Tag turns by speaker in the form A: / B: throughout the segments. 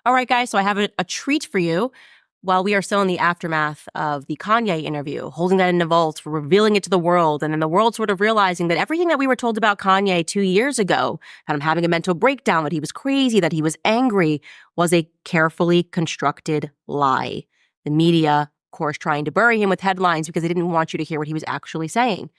A: All right, guys, so I have a treat for you. While we are still in the aftermath of the Kanye interview, holding that in the vault, revealing it to the world, and then the world sort of realizing that everything that we were told about Kanye 2 years ago, that him having a mental breakdown, that he was crazy, that he was angry, was a carefully constructed lie. The media, of course, trying to bury him with headlines because they didn't want you to hear what he was actually saying.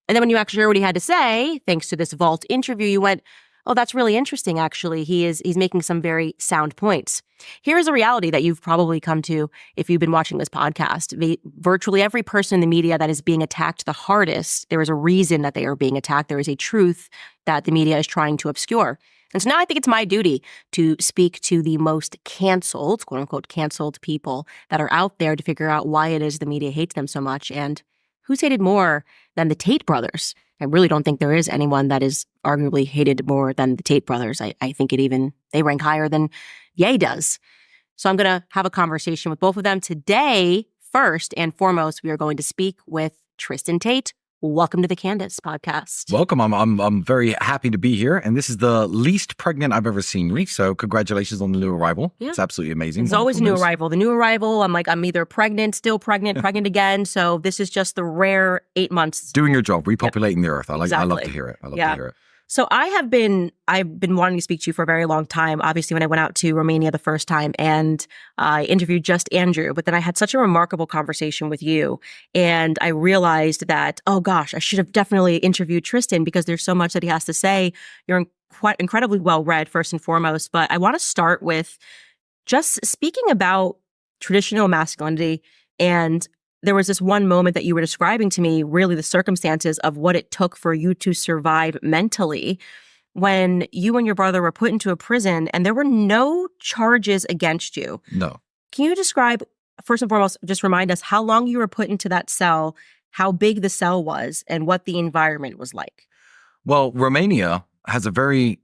A: And then when you actually heard what he had to say, thanks to this vault interview, you went, oh, that's really interesting, actually. He's making some very sound points. Here's a reality that you've probably come to if you've been watching this podcast. Virtually every person in the media that is being attacked the hardest, there is a reason that they are being attacked. There is a truth that the media is trying to obscure. And so now I think it's my duty to speak to the most canceled, quote unquote, canceled people that are out there to figure out why it is the media hates them so much. And who's hated more than the Tate brothers? I really don't think there is anyone that is arguably hated more than the Tate brothers. I think they rank higher than Ye does. So I'm going to have a conversation with both of them today. First and foremost, we are going to speak with Tristan Tate. Welcome to the Candace podcast.
B: Welcome. I'm very happy to be here. And this is the least pregnant I've ever seen me. So congratulations on the new arrival. Yeah. It's absolutely amazing.
A: It's always a new arrival. The new arrival, I'm either pregnant, still pregnant, pregnant again. So this is just the rare 8 months.
B: Doing your job, repopulating the earth. I love to hear it. I love to hear it.
A: So I've been wanting to speak to you for a very long time. Obviously, when I went out to Romania the first time and I interviewed just Andrew, but then I had such a remarkable conversation with you. And I realized that, oh gosh, I should have definitely interviewed Tristan because there's so much that he has to say. You're quite incredibly well-read, first and foremost. But I want to start with just speaking about traditional masculinity. And there was this one moment that you were describing to me, really the circumstances of what it took for you to survive mentally when you and your brother were put into a prison and there were no charges against you.
B: No.
A: Can you describe, first and foremost, just remind us how long you were put into that cell, how big the cell was, and what the environment was like?
B: Well, Romania has a very,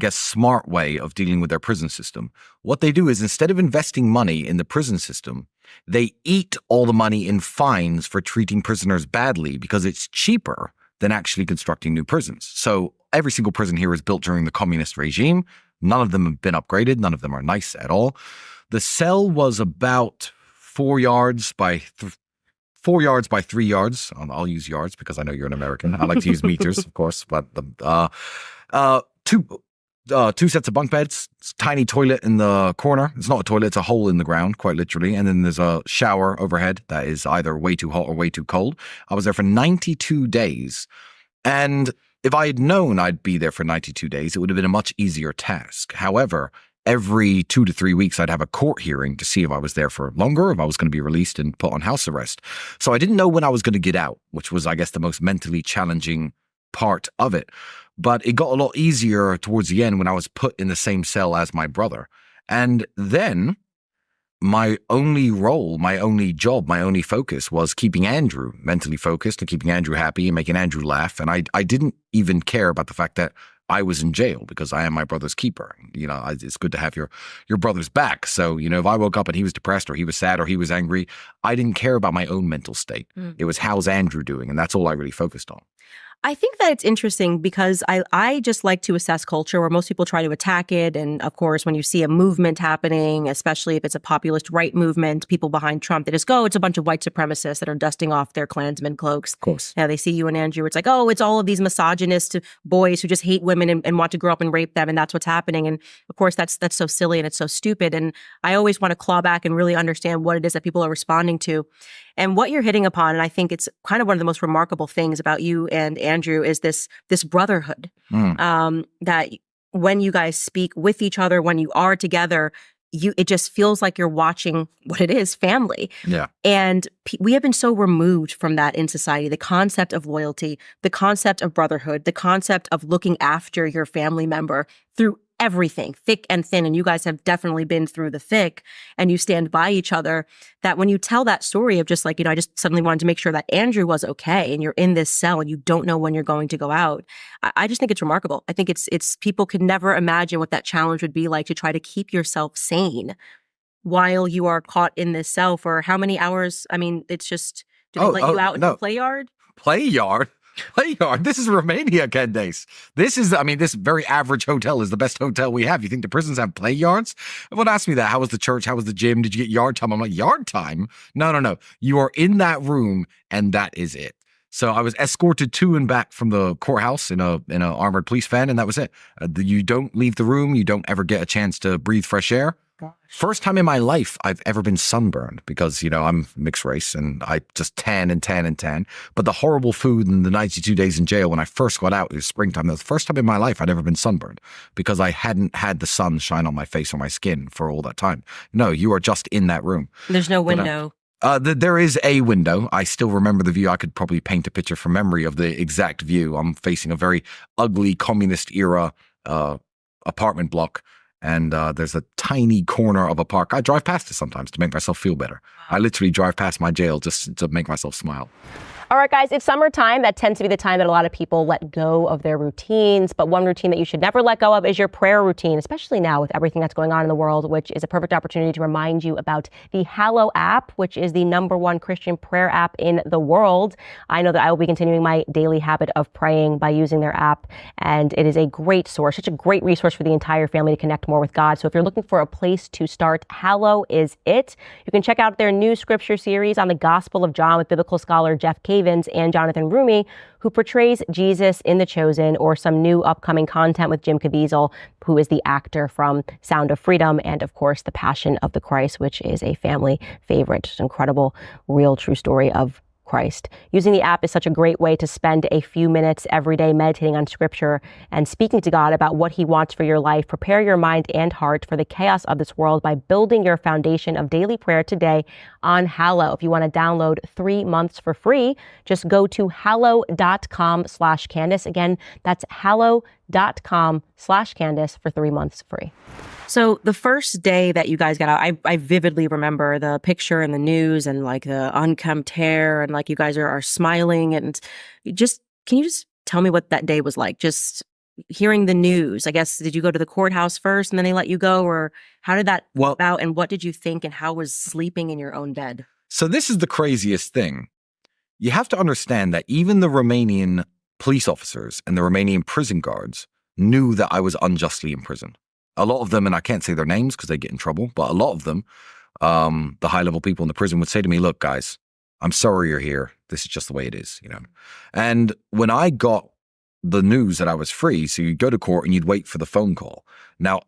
B: smart way of dealing with their prison system. What they do is instead of investing money in the prison system, they eat all the money in fines for treating prisoners badly because it's cheaper than actually constructing new prisons. So every single prison here is built during the communist regime. None of them have been upgraded. None of them are nice at all. The cell was about 4 yards by 3 yards. I'll use yards because I know you're an American. I like to use meters, of course. But two sets of bunk beds, tiny toilet in the corner. It's not a toilet, it's a hole in the ground, quite literally. And then there's a shower overhead that is either way too hot or way too cold. I was there for 92 days. And if I had known I'd be there for 92 days, it would have been a much easier task. However, every 2 to 3 weeks, I'd have a court hearing to see if I was there for longer, if I was going to be released and put on house arrest. So I didn't know when I was going to get out, which was, the most mentally challenging part of it. But it got a lot easier towards the end when I was put in the same cell as my brother. And then my only role, my only job, my only focus was keeping Andrew mentally focused and keeping Andrew happy and making Andrew laugh. And I didn't even care about the fact that I was in jail because I am my brother's keeper. It's good to have your brother's back. So, if I woke up and he was depressed or he was sad or he was angry, I didn't care about my own mental state. It was, how's Andrew doing? And that's all I really focused on.
A: I think that it's interesting because I just like to assess culture where most people try to attack it. And of course, when you see a movement happening, especially if it's a populist right movement, people behind Trump, they just go, it's a bunch of white supremacists that are dusting off their Klansmen cloaks.
B: Of course.
A: They see you and Andrew. It's like, oh, it's all of these misogynist boys who just hate women and want to grow up and rape them. And that's what's happening. And of course, that's so silly and it's so stupid. And I always want to claw back and really understand what it is that people are responding to. And what you're hitting upon, and I think it's kind of one of the most remarkable things about you and Andrew, is this brotherhood. That when you guys speak with each other, when you are together, it just feels like you're watching what it is, family.
B: Yeah.
A: And we have been so removed from that in society. The concept of loyalty, the concept of brotherhood, the concept of looking after your family member through everything, thick and thin, and you guys have definitely been through the thick, and you stand by each other, that when you tell that story of just I just suddenly wanted to make sure that Andrew was okay, and you're in this cell and you don't know when you're going to go out, I just think it's remarkable. I think it's people could never imagine what that challenge would be like to try to keep yourself sane while you are caught in this cell for how many hours? I mean, it's just, do they let you out in the play yard?
B: Play yard? Play yard. This is Romania, Candace. This very average hotel is the best hotel we have. You think the prisons have play yards? Everyone asked me that. How was the church? How was the gym? Did you get yard time? I'm like, yard time? No. You are in that room and that is it. So I was escorted to and back from the courthouse in a armored police van, and that was it. You don't leave the room. You don't ever get a chance to breathe fresh air. Gosh. First time in my life I've ever been sunburned because, I'm mixed race and I just tan. But the horrible food and the 92 days in jail when I first got out, it was springtime. That was the first time in my life I'd ever been sunburned because I hadn't had the sun shine on my face or my skin for all that time. No, you are just in that room.
A: There's no window.
B: There is a window. I still remember the view. I could probably paint a picture from memory of the exact view. I'm facing a very ugly communist era apartment block. And there's a tiny corner of a park. I drive past it sometimes to make myself feel better. I literally drive past my jail just to make myself smile.
A: All right, guys, it's summertime. That tends to be the time that a lot of people let go of their routines. But one routine that you should never let go of is your prayer routine, especially now with everything that's going on in the world, which is a perfect opportunity to remind you about the Hallow app, which is the #1 Christian prayer app in the world. I know that I will be continuing my daily habit of praying by using their app. And it is a great source, such a great resource for the entire family to connect more with God. So if you're looking for a place to start, Hallow is it. You can check out their new scripture series on the Gospel of John with biblical scholar Jeff Cavins and Jonathan Rumi, who portrays Jesus in The Chosen, or some new upcoming content with Jim Caviezel, who is the actor from Sound of Freedom, and of course, The Passion of the Christ, which is a family favorite. Just incredible, real, true story of Christ. Using the app is such a great way to spend a few minutes every day meditating on scripture and speaking to God about what he wants for your life. Prepare your mind and heart for the chaos of this world by building your foundation of daily prayer today on Hallow. If you want to download 3 months for free, just go to hallow.com/Candace. Again, that's hallow.com/Candace for 3 months free. So the first day that you guys got out, I vividly remember the picture in the news and like the unkempt hair and like you guys are smiling and can you just tell me what that day was like? Just hearing the news. I guess, did you go to the courthouse first and then they let you go, or how did that about, and what did you think, and how was sleeping in your own bed?
B: So this is the craziest thing. You have to understand that even the Romanian police officers and the Romanian prison guards knew that I was unjustly imprisoned. A lot of them, and I can't say their names because they get in trouble, but a lot of them, the high-level people in the prison would say to me, look, guys, I'm sorry you're here. This is just the way it is, And when I got the news that I was free, so you'd go to court and you'd wait for the phone call. Now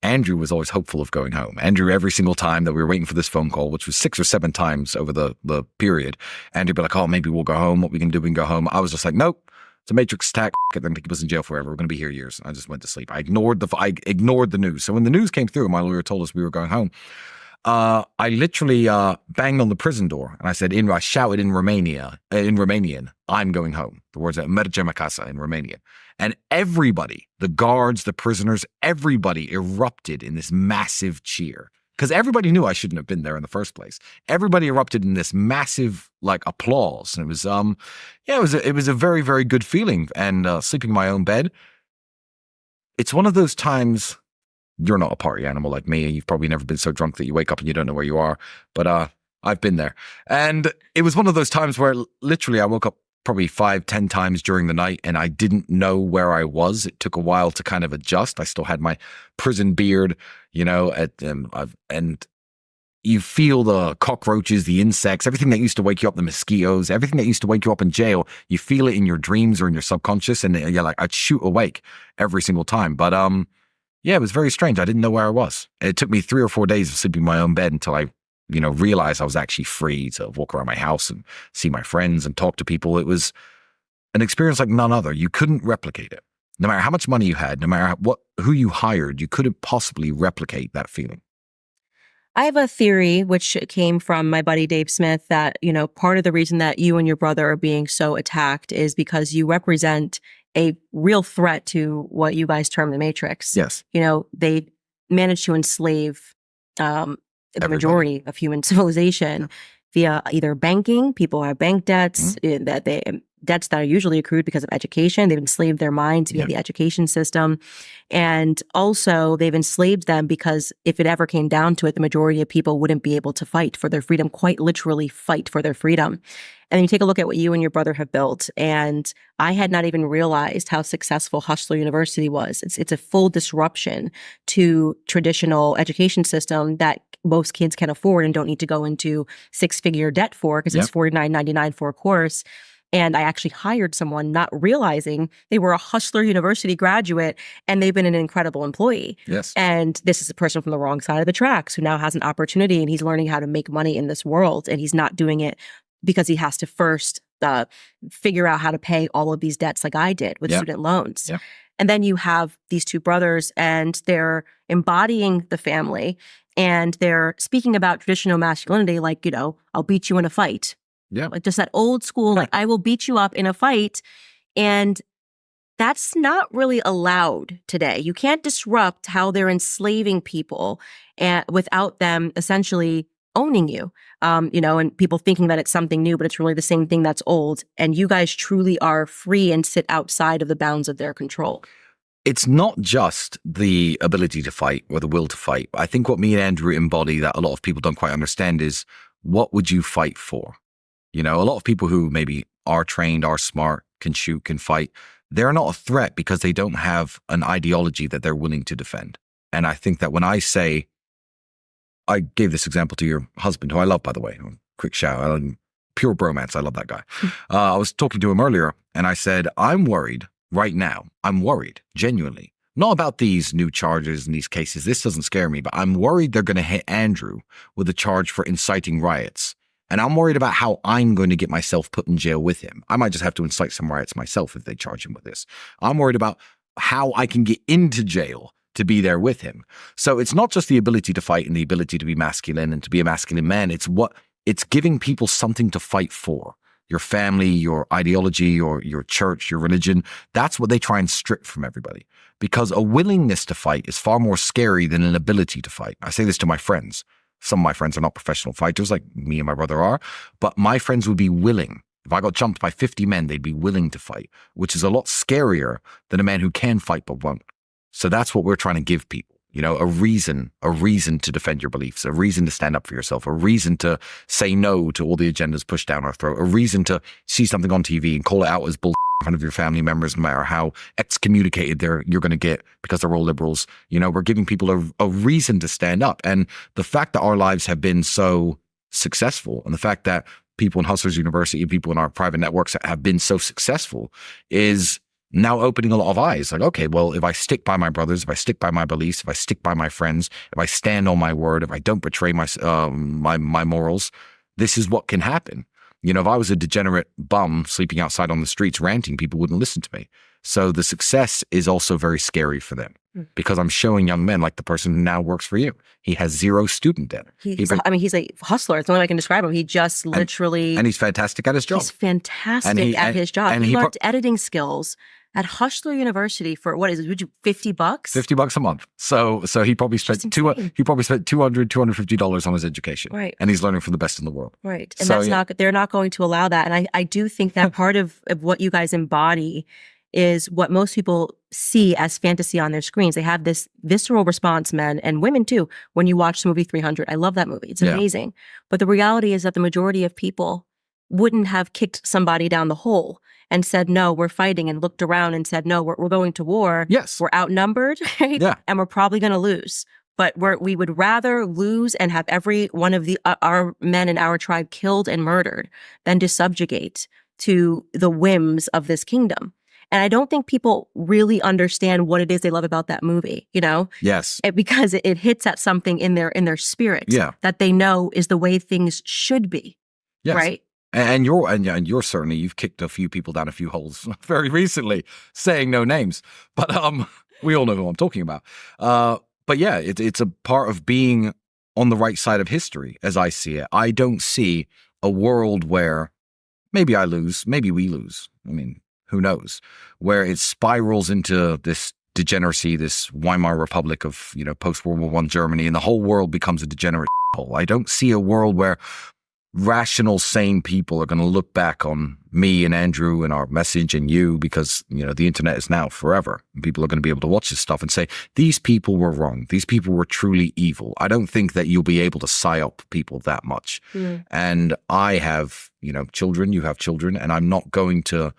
B: Andrew was always hopeful of going home. Andrew, every single time that we were waiting for this phone call, which was 6 or 7 times over the period, Andrew'd be like, oh, maybe we'll go home. What we can do, we can go home. I was just like, nope. It's a matrix attack. They're going to keep us in jail forever. We're going to be here years. I just went to sleep. I ignored the news. So when the news came through, my lawyer told us we were going home. I literally banged on the prison door and I shouted in Romanian, I'm going home. The words are mergem acasă in Romanian. And everybody, the guards, the prisoners, everybody erupted in this massive cheer. Because everybody knew I shouldn't have been there in the first place. Everybody erupted in this massive applause, and it was it was a very, very good feeling. And sleeping in my own bed, it's one of those times. You're not a party animal like me. You've probably never been so drunk that you wake up and you don't know where you are. But I've been there, and it was one of those times where literally I woke up probably 5-10 times during the night, and I didn't know where I was. It took a while to kind of adjust. I still had my prison beard, and you feel the cockroaches, the insects, everything that used to wake you up, the mosquitoes, everything that used to wake you up in jail. You feel it in your dreams or in your subconscious, and you're like, I'd shoot awake every single time. But it was very strange. I didn't know where I was. It took me 3 or 4 days of sleeping in my own bed until I realized I was actually free to walk around my house and see my friends and talk to people. It was an experience like none other. You couldn't replicate it. No matter how much money you had, no matter who you hired, you couldn't possibly replicate that feeling.
A: I have a theory, which came from my buddy Dave Smith, that, part of the reason that you and your brother are being so attacked is because you represent a real threat to what you guys term the Matrix.
B: Yes.
A: They managed to enslave the majority of human civilization via either banking. People have bank debts, that debts that are usually accrued because of education. They've enslaved their minds via the education system. And also they've enslaved them because if it ever came down to it, the majority of people wouldn't be able to fight for their freedom, quite literally fight for their freedom. And then you take a look at what you and your brother have built. And I had not even realized how successful Hustler University was. It's a full disruption to traditional education system that most kids can afford and don't need to go into six-figure debt for, because it's $49.99 for a course. And I actually hired someone not realizing they were a Hustler University graduate and they've been an incredible employee.
B: Yes.
A: And this is a person from the wrong side of the tracks who now has an opportunity and he's learning how to make money in this world. And he's not doing it because he has to first figure out how to pay all of these debts like I did with student loans. Yeah. And then you have these two brothers and they're embodying the family and they're speaking about traditional masculinity like, I'll beat you in a fight.
B: Yeah.
A: Like just that old school, like I will beat you up in a fight. And that's not really allowed today. You can't disrupt how they're enslaving people without them essentially owning you, and people thinking that it's something new, but it's really the same thing that's old. And you guys truly are free and sit outside of the bounds of their control.
B: It's not just the ability to fight or the will to fight. I think what me and Andrew embody that a lot of people don't quite understand is, what would you fight for? A lot of people who maybe are trained, are smart, can shoot, can fight, they're not a threat because they don't have an ideology that they're willing to defend. And I think that when I say, I gave this example to your husband, who I love, by the way, quick shout out, pure bromance, I love that guy. I was talking to him earlier and I said, I'm worried right now. I'm worried, genuinely. Not about these new charges and these cases. This doesn't scare me, but I'm worried they're going to hit Andrew with a charge for inciting riots. And I'm worried about how I'm going to get myself put in jail with him. I might just have to incite some riots myself if they charge him with this. I'm worried about how I can get into jail to be there with him. So it's not just the ability to fight and the ability to be masculine and to be a masculine man. It's giving people something to fight for. Your family, your ideology, your church, your religion. That's what they try and strip from everybody. Because a willingness to fight is far more scary than an ability to fight. I say this to my friends. Some of my friends are not professional fighters like me and my brother are, but my friends would be willing. If I got jumped by 50 men, they'd be willing to fight, which is a lot scarier than a man who can fight but won't. So that's what we're trying to give people, a reason to defend your beliefs, a reason to stand up for yourself, a reason to say no to all the agendas pushed down our throat, a reason to see something on TV and call it out as bull in front of your family members, no matter how excommunicated you're going to get because they're all liberals. We're giving people a reason to stand up. And the fact that our lives have been so successful and the fact that people in Hustlers University and people in our private networks have been so successful is now opening a lot of eyes. Like, okay, well, if I stick by my brothers, if I stick by my beliefs, if I stick by my friends, if I stand on my word, if I don't betray my morals, this is what can happen. If I was a degenerate bum sleeping outside on the streets ranting, people wouldn't listen to me. So the success is also very scary for them because I'm showing young men like the person who now works for you. He has zero student debt. He's a
A: hustler. It's the only way I can describe him. He just literally...
B: And he's fantastic at his job.
A: He's fantastic at his job. He learned editing skills at Hustler University for, what is it, $50?
B: $50 a month. So he probably spent $250 on his education.
A: Right.
B: And he's learning from the best in the world.
A: Right. And they're not going to allow that. And I do think that part of what you guys embody is what most people see as fantasy on their screens. They have this visceral response, men and women too, when you watch the movie 300. I love that movie. It's amazing. But the reality is that the majority of people wouldn't have kicked somebody down the hole and said, no, we're fighting, and looked around and said, no, we're going to war.
B: Yes.
A: We're outnumbered, right?
B: Yeah.
A: And we're probably going to lose. But we would rather lose and have every one of our men in our tribe killed and murdered than to subjugate to the whims of this kingdom. And I don't think people really understand what it is they love about that movie,
B: Yes.
A: Because it hits at something in their spirit that they know is the way things should be. Yes. Right?
B: And you're certainly, you've kicked a few people down a few holes very recently, saying no names, but we all know who I'm talking about. But yeah, it's a part of being on the right side of history, as I see it. I don't see a world where maybe I lose, maybe we lose. I mean, who knows? Where it spirals into this degeneracy, this Weimar Republic of post World War I Germany, and the whole world becomes a degenerate hole. I don't see a world where rational, sane people are going to look back on me and Andrew and our message and you, because, you know, the internet is now forever. And people are going to be able to watch this stuff and say, these people were wrong. These people were truly evil. I don't think that you'll be able to psyop people that much. And I have, you know, children, you have children, and I'm not going to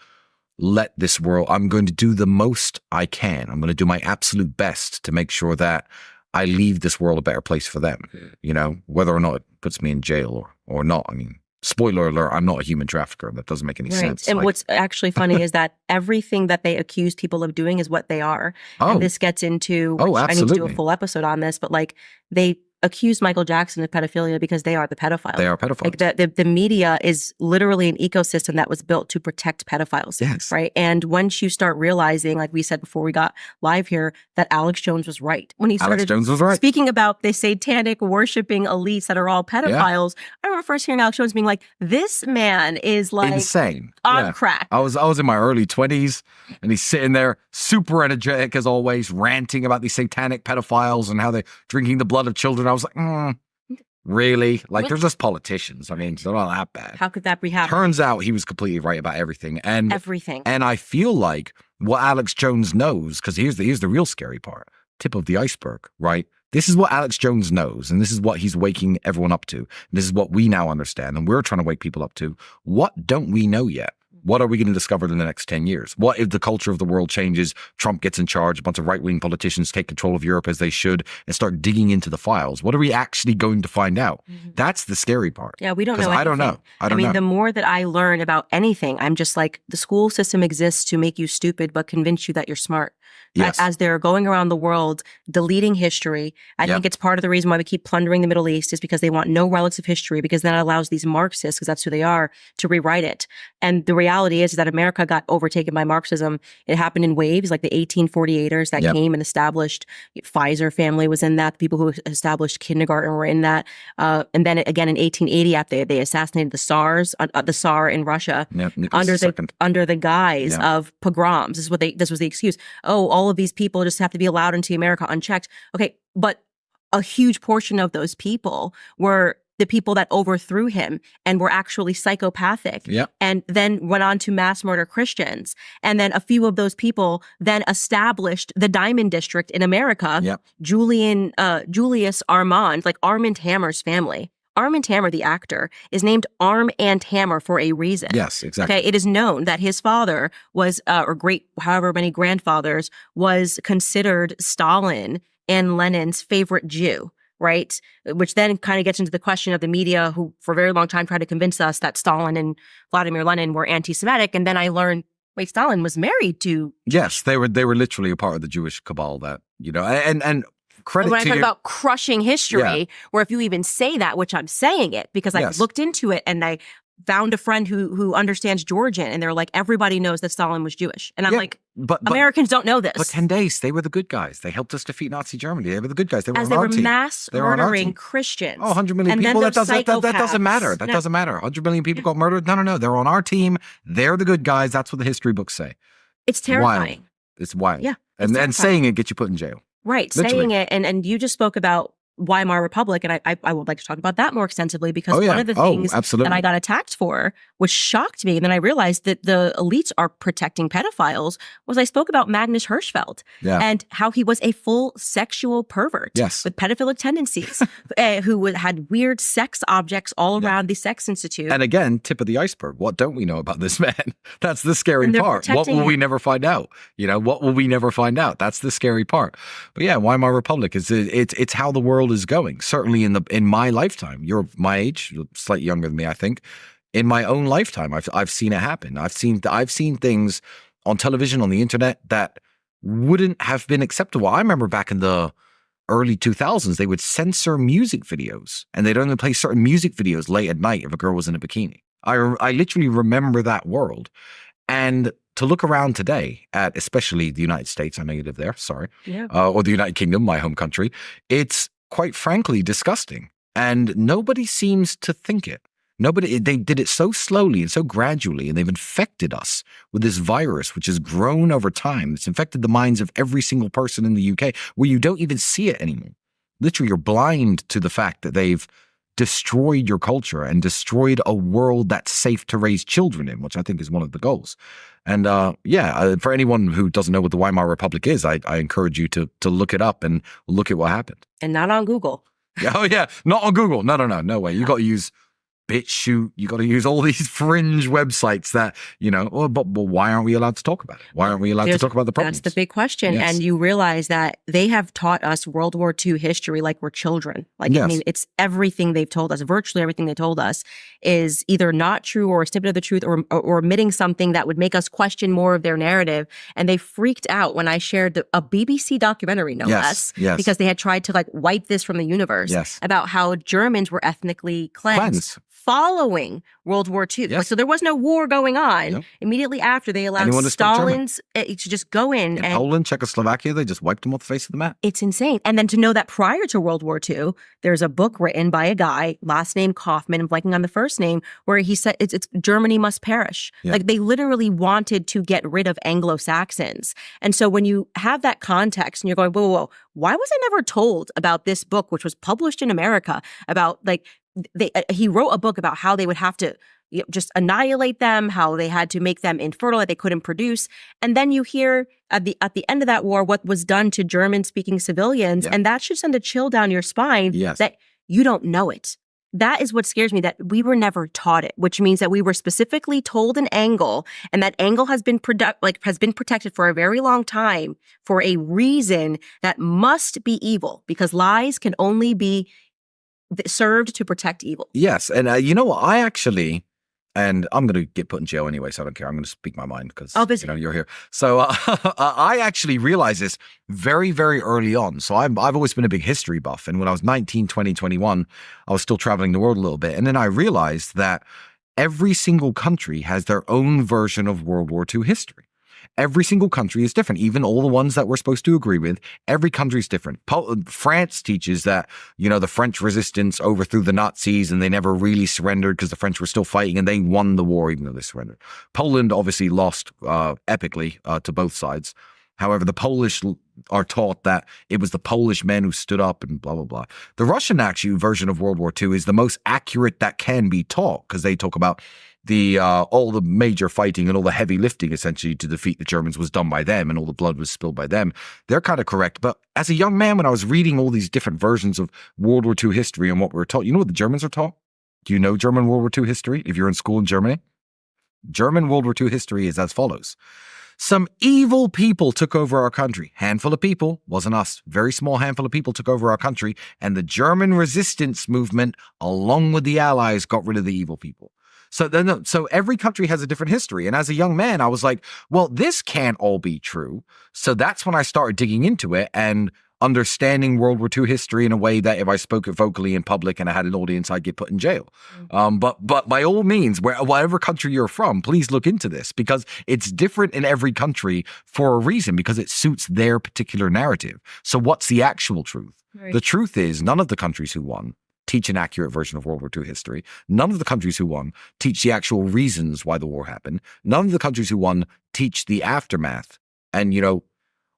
B: let this world, I'm going to do the most I can. I'm going to do my absolute best to make sure that I leave this world a better place for them, you know, whether or not it puts me in jail or not. I mean, spoiler alert, I'm not a human trafficker. That doesn't make any sense.
A: And what's actually funny is that everything that they accuse people of doing is what they are. And this gets into, which I need to do a full episode on this, but like they accused Michael Jackson of pedophilia because they are the pedophiles. They are pedophiles. Like the media is literally an ecosystem that was built to protect pedophiles. Yes. Right. And once you start realizing, like we said before we got live here, that Alex Jones was right. When he started speaking about the satanic worshiping elites that are all pedophiles, I remember first hearing Alex Jones being like, this man is like
B: insane.
A: On crack.
B: I was in my early 20s and he's sitting there super energetic as always, ranting about these satanic pedophiles and how they're drinking the blood of children. I was like, really? Like, they're just politicians. I mean, they're not that bad.
A: How could that be happening?
B: Turns out he was completely right about everything. And I feel like what Alex Jones knows, because here's the real scary part, tip of the iceberg, right? This is what Alex Jones knows, and this is what he's waking everyone up to. And this is what we now understand, and we're trying to wake people up to. What don't we know yet? What are we going to discover in the next 10 years? What if the culture of the world changes, Trump gets in charge, a bunch of right-wing politicians take control of Europe as they should, and start digging into the files? What are we actually going to find out? That's the scary part.
A: Yeah, we don't know anything.
B: I don't know. I mean,
A: the more that I learn about anything, I'm just like, the school system exists to make you stupid, but convince you that you're smart. Yes. As they're going around the world, deleting history. I think it's part of the reason why we keep plundering the Middle East is because they want no relics of history, because that allows these Marxists, because that's who they are, to rewrite it. And the reality is that America got overtaken by Marxism. It happened in waves, like the 1848ers that came and established, Pfizer family was in that. The people who established kindergarten were in that. And then again in 1880, after they assassinated the Tsar in Russia, under the guise of pogroms. This was the excuse. Oh, all of these people just have to be allowed into America unchecked. Okay, but a huge portion of those people were the people that overthrew him and were actually psychopathic and then went on to mass murder Christians. And then a few of those people then established the Diamond District in America. Julius Armand, like Armand Hammer's family. Armand Hammer, the actor, is named Arm and Hammer for a reason.
B: Yes, exactly.
A: Okay, it is known that his father was, or great, however many grandfathers, was considered Stalin and Lenin's favorite Jew, right? Which then kind of gets into the question of the media, who for a very long time tried to convince us that Stalin and Vladimir Lenin were anti-Semitic, and then I learned, wait, Stalin was married to...
B: Yes, they were literally a part of the Jewish cabal that, you know, and credit
A: when I
B: to
A: talk about crushing history, where if you even say that, which I'm saying it because I looked into it and I found a friend who understands Georgian, and they're like, everybody knows that Stalin was Jewish. And I'm like, but Americans don't know this.
B: But 10 days, they were the good guys. They helped us defeat Nazi Germany. They were the good guys. They were
A: as
B: on
A: they
B: our
A: were
B: team.
A: Mass murdering Christians.
B: Oh, 100 million people. That doesn't matter. That doesn't matter. 100 million people got murdered. No. They're on our team. They're the good guys. That's what the history books say.
A: It's terrifying.
B: Wild. It's wild.
A: Yeah.
B: And saying it gets you put in jail.
A: Right.
B: Literally.
A: Saying it. And you just spoke about Weimar Republic, and I would like to talk about that more extensively, because one of the things that I got attacked for, which shocked me, and then I realized that the elites are protecting pedophiles, was I spoke about Magnus Hirschfeld and how he was a full sexual pervert with pedophilic tendencies, who had weird sex objects all around the Sex Institute.
B: And again, tip of the iceberg. What don't we know about this man? That's the scary part. What will we never find out? You know, what will we never find out? That's the scary part. But yeah, Weimar Republic is it's how the world is going. Certainly in my lifetime. You're my age, slightly younger than me, I think. In my own lifetime, I've seen it happen. I've seen things on television, on the internet, that wouldn't have been acceptable. I remember back in the early 2000s, they would censor music videos, and they'd only play certain music videos late at night if a girl was in a bikini. I literally remember that world. And to look around today at, especially the United States, I know you live there, sorry, or the United Kingdom, my home country, it's quite frankly disgusting. And nobody seems to think it. They did it so slowly and so gradually, and they've infected us with this virus, which has grown over time. It's infected the minds of every single person in the UK, where you don't even see it anymore. Literally, you're blind to the fact that they've destroyed your culture and destroyed a world that's safe to raise children in, which I think is one of the goals. And for anyone who doesn't know what the Weimar Republic is, I encourage you to look it up and look at what happened.
A: And not on Google.
B: Oh yeah, not on Google. No way. You got to use BitChute. You got to use all these fringe websites that, but why aren't we allowed to talk about it? Why aren't we allowed to talk about the problems?
A: That's the big question.
B: Yes.
A: And you realize that they have taught us World War II history like we're children.
B: Yes.
A: I mean, it's everything they've told us. Virtually everything they told us is either not true or a snippet of the truth or omitting something that would make us question more of their narrative. And they freaked out when I shared a BBC documentary, no less, because they had tried to wipe this from the universe about how Germans were ethnically cleansed. Following World War II.
B: Yes.
A: So there was no war going on.
B: Yep.
A: Immediately after, they allowed
B: Anyone to speak
A: Stalin's to just go in.
B: In
A: and
B: Poland, Czechoslovakia, they just wiped them off the face of the map.
A: It's insane. And then to know that prior to World War II, there's a book written by a guy, last name Kaufman, I'm blanking on the first name, where he said it's Germany must perish.
B: Yeah.
A: They literally wanted to get rid of Anglo-Saxons. And so when you have that context and you're going, whoa, why was I never told about this book, which was published in America, about he wrote a book about how they would have to just annihilate them, how they had to make them infertile, that they couldn't produce. And then you hear at the end of that war what was done to German-speaking civilians, and that should send a chill down your spine that you don't know it. That is what scares me, that we were never taught it, which means that we were specifically told an angle, and that angle has been protected for a very long time for a reason that must be evil, because lies can only be served to protect evil.
B: Yes. And you know what? I actually, and I'm going to get put in jail anyway, so I don't care. I'm going to speak my mind because you're here. So I actually realized this very, very early on. So I've always been a big history buff. And when I was 19, 20, 21, I was still traveling the world a little bit. And then I realized that every single country has their own version of World War II history. Every single country is different, even all the ones that we're supposed to agree with. Every country is different. France teaches that, the French resistance overthrew the Nazis and they never really surrendered because the French were still fighting and they won the war even though they surrendered. Poland obviously lost epically to both sides. However, the Polish are taught that it was the Polish men who stood up and blah, blah, blah. The Russian actually version of World War II is the most accurate that can be taught because they talk about all the major fighting and all the heavy lifting essentially to defeat the Germans was done by them and all the blood was spilled by them. They're kind of correct. But as a young man, when I was reading all these different versions of World War II history and what we were taught, you know what the Germans are taught? Do you know German World War II history if you're in school in Germany? German World War II history is as follows. Some evil people took over our country. Handful of people, wasn't us. Very small handful of people took over our country. And the German resistance movement, along with the Allies, got rid of the evil people. So every country has a different history. And as a young man, I was like, well, this can't all be true. So that's when I started digging into it and understanding World War II history in a way that if I spoke it vocally in public and I had an audience, I'd get put in jail. But by all means, whatever country you're from, please look into this because it's different in every country for a reason, because it suits their particular narrative. So what's the actual truth? Right. The truth is none of the countries who won teach an accurate version of World War II history. None of the countries who won teach the actual reasons why the war happened. None of the countries who won teach the aftermath and,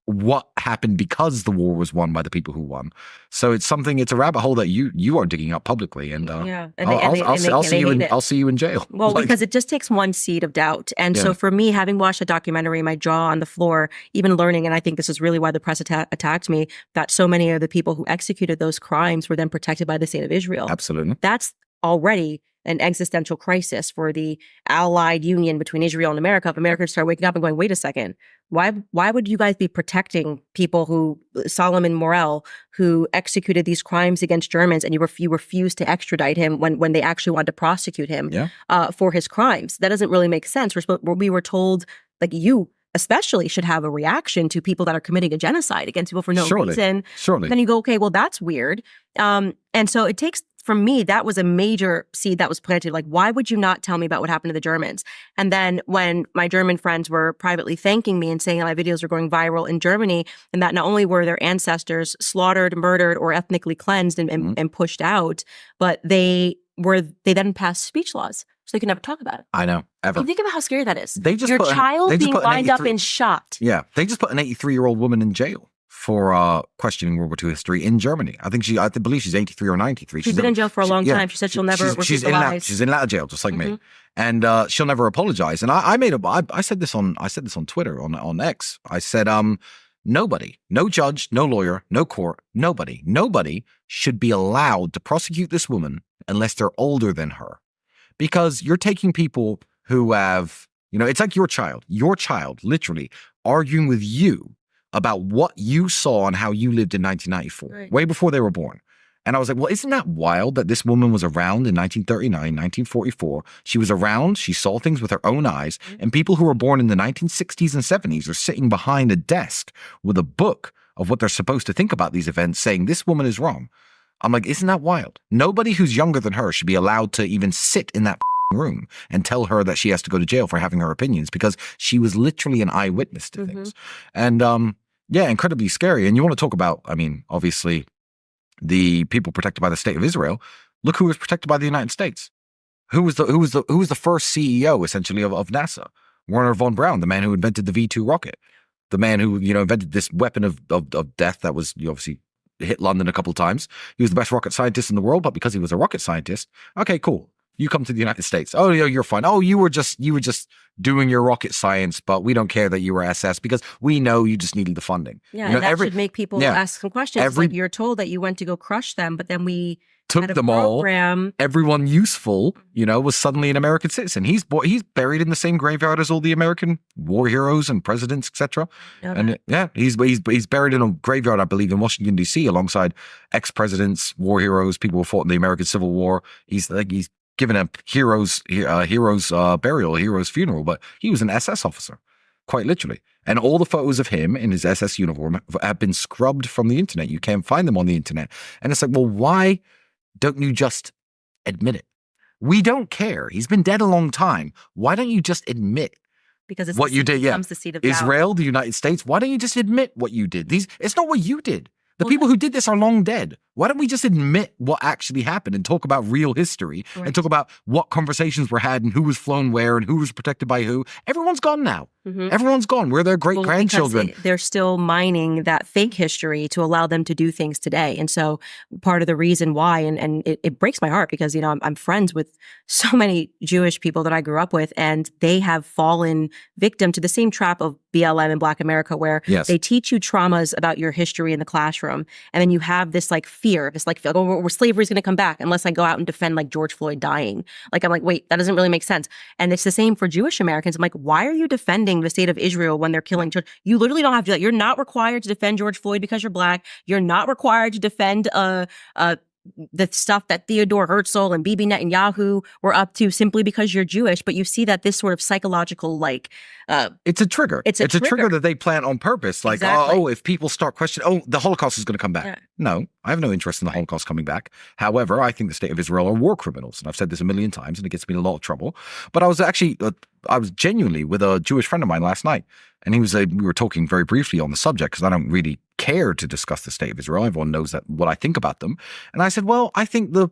B: what happened because the war was won by the people who won. So it's a rabbit hole that you are digging up publicly. And I'll see you in jail.
A: Well, because it just takes one seed of doubt. And so for me, having watched the documentary, my jaw on the floor, even learning, and I think this is really why the press attacked me, that so many of the people who executed those crimes were then protected by the state of Israel.
B: Absolutely.
A: That's already an existential crisis for the allied union between Israel and America. If Americans start waking up and going, wait a second, why would you guys be protecting people who, Solomon Morel, who executed these crimes against Germans, and you refused to extradite him when they actually wanted to prosecute him for his crimes? That doesn't really make sense. We were told, you especially should have a reaction to people that are committing a genocide against people for no reason.
B: Surely.
A: Then you go, okay, well, that's weird. And so it takes, for me, that was a major seed that was planted. Why would you not tell me about what happened to the Germans? And then when my German friends were privately thanking me and saying that my videos were going viral in Germany, and that not only were their ancestors slaughtered, murdered, or ethnically cleansed and pushed out, but they then passed speech laws. So they can never talk about it.
B: I know, ever.
A: You think about how scary that is.
B: Your
A: child being lined up and shot.
B: Yeah, they just put an 83-year-old woman in jail for questioning World War II history in Germany. I believe she's 83 or 93.
A: She's been in jail for a long time. She said she'll never repeat the lies.
B: She's in and out of jail, just like me. And she'll never apologize. And I said this on Twitter, on X. I said, nobody, no judge, no lawyer, no court, nobody should be allowed to prosecute this woman unless they're older than her. Because you're taking people who have, it's like your child literally arguing with you about what you saw and how you lived in 1994, right, way before they were born. And I was like, well, isn't that wild that this woman was around in 1939, 1944? She was around, she saw things with her own eyes, and people who were born in the 1960s and 70s are sitting behind a desk with a book of what they're supposed to think about these events, saying this woman is wrong. I'm like, isn't that wild? Nobody who's younger than her should be allowed to even sit in that room and tell her that she has to go to jail for having her opinions, because she was literally an eyewitness to things. And incredibly scary. And you want to talk about, obviously, the people protected by the state of Israel. Look who was protected by the United States. Who was the first CEO essentially of NASA? Werner von Braun, the man who invented the V2 rocket, the man who invented this weapon of death that was obviously hit London a couple of times. He was the best rocket scientist in the world, but because he was a rocket scientist, okay, cool. You come to the United States. Oh, you're fine. Oh, you were just doing your rocket science, but we don't care that you were SS because we know you just needed the funding.
A: Yeah, and that should make people ask some questions. Like you're told that you went to go crush them, but then we
B: took them all. Everyone useful, was suddenly an American citizen. He's buried in the same graveyard as all the American war heroes and presidents, etc. And he's buried in a graveyard, I believe, in Washington D.C. alongside ex-presidents, war heroes, people who fought in the American Civil War. He's given a hero's burial, a hero's funeral, but he was an SS officer, quite literally. And all the photos of him in his SS uniform have been scrubbed from the internet. You can't find them on the internet. And it's like, well, why don't you just admit it? We don't care. He's been dead a long time. Why don't you just admit
A: because it's
B: what you did? Yeah,
A: the seat of doubt.
B: Israel, the United States. Why don't you just admit what you did? It's not what you did. The people who did this are long dead. Why don't we just admit what actually happened and talk about real history and talk about what conversations were had and who was flown where and who was protected by who? Everyone's gone now. Everyone's gone. We're their great-grandchildren.
A: They're still mining that fake history to allow them to do things today. And so part of the reason why, and it breaks my heart because, I'm friends with so many Jewish people that I grew up with, and they have fallen victim to the same trap of BLM in Black America, where they teach you traumas about your history in the classroom. And then you have this fear, slavery is going to come back unless I go out and defend George Floyd dying. I'm like, wait, that doesn't really make sense. And it's the same for Jewish Americans. I'm like, why are you defending the state of Israel when they're killing children? You literally don't have to do that. You're not required to defend George Floyd because you're Black. You're not required to defend the stuff that Theodore Herzl and Bibi Netanyahu were up to simply because you're Jewish. But you see that this sort of psychological
B: it's a trigger. It's a trigger that they plant on purpose.
A: Exactly.
B: If people start questioning, the Holocaust is going to come back. Yeah. No, I have no interest in the Holocaust coming back. However, I think the state of Israel are war criminals. And I've said this a million times and it gets me in a lot of trouble. But I was genuinely with a Jewish friend of mine last night. And we were talking very briefly on the subject because I don't really care to discuss the state of Israel. Everyone knows what I think about them. And I said, well, I think the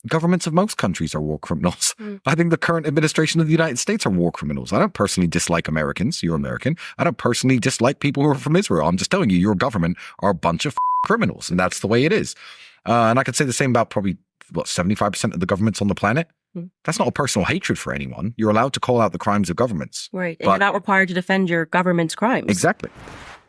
B: governments of most countries are war criminals. I think the current administration of the United States are war criminals. I don't personally dislike Americans. You're American. I don't personally dislike people who are from Israel. I'm just telling you, your government are a bunch of criminals, and that's the way it is. And I could say the same about probably 75% of the governments on the planet. That's not a personal hatred for anyone. You're allowed to call out the crimes of governments.
A: Right. And you're not required to defend your government's crimes.
B: Exactly.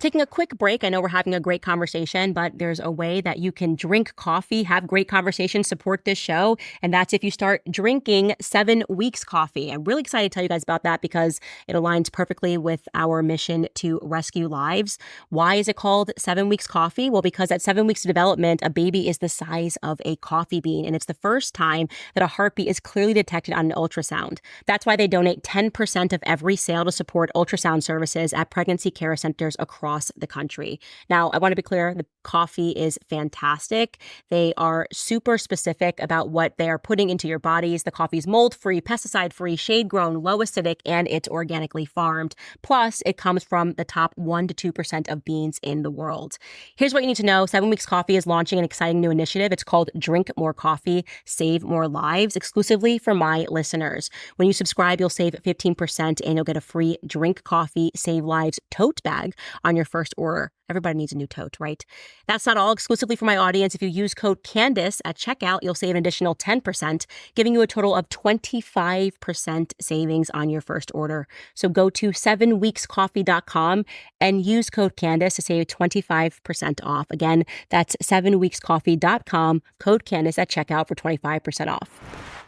A: Taking a quick break. I know we're having a great conversation, but there's a way that you can drink coffee, have great conversations, support this show. And that's if you start drinking 7 Weeks coffee. I'm really excited to tell you guys about that because it aligns perfectly with our mission to rescue lives. Why is it called 7 Weeks coffee? Well, because at 7 weeks of development, a baby is the size of a coffee bean. And it's the first time that a heartbeat is clearly detected on an ultrasound. That's why they donate 10% of every sale to support ultrasound services at pregnancy care centers across the country. Now, I want to be clear, the coffee is fantastic. They are super specific about what they are putting into your bodies. The coffee is mold-free, pesticide-free, shade-grown, low acidic, and it's organically farmed. Plus, it comes from the top 1% to 2% of beans in the world. Here's what you need to know. 7 Weeks Coffee is launching an exciting new initiative. It's called Drink More Coffee, Save More Lives, exclusively for my listeners. When you subscribe, you'll save 15% and you'll get a free Drink Coffee, Save Lives tote bag on your first order. Everybody needs a new tote, right? That's not all exclusively for my audience. If you use code Candace at checkout, you'll save an additional 10%, giving you a total of 25% savings on your first order. So go to 7weekscoffee.com and use code Candace to save 25% off. Again, that's 7weekscoffee.com, code Candace at checkout for 25% off.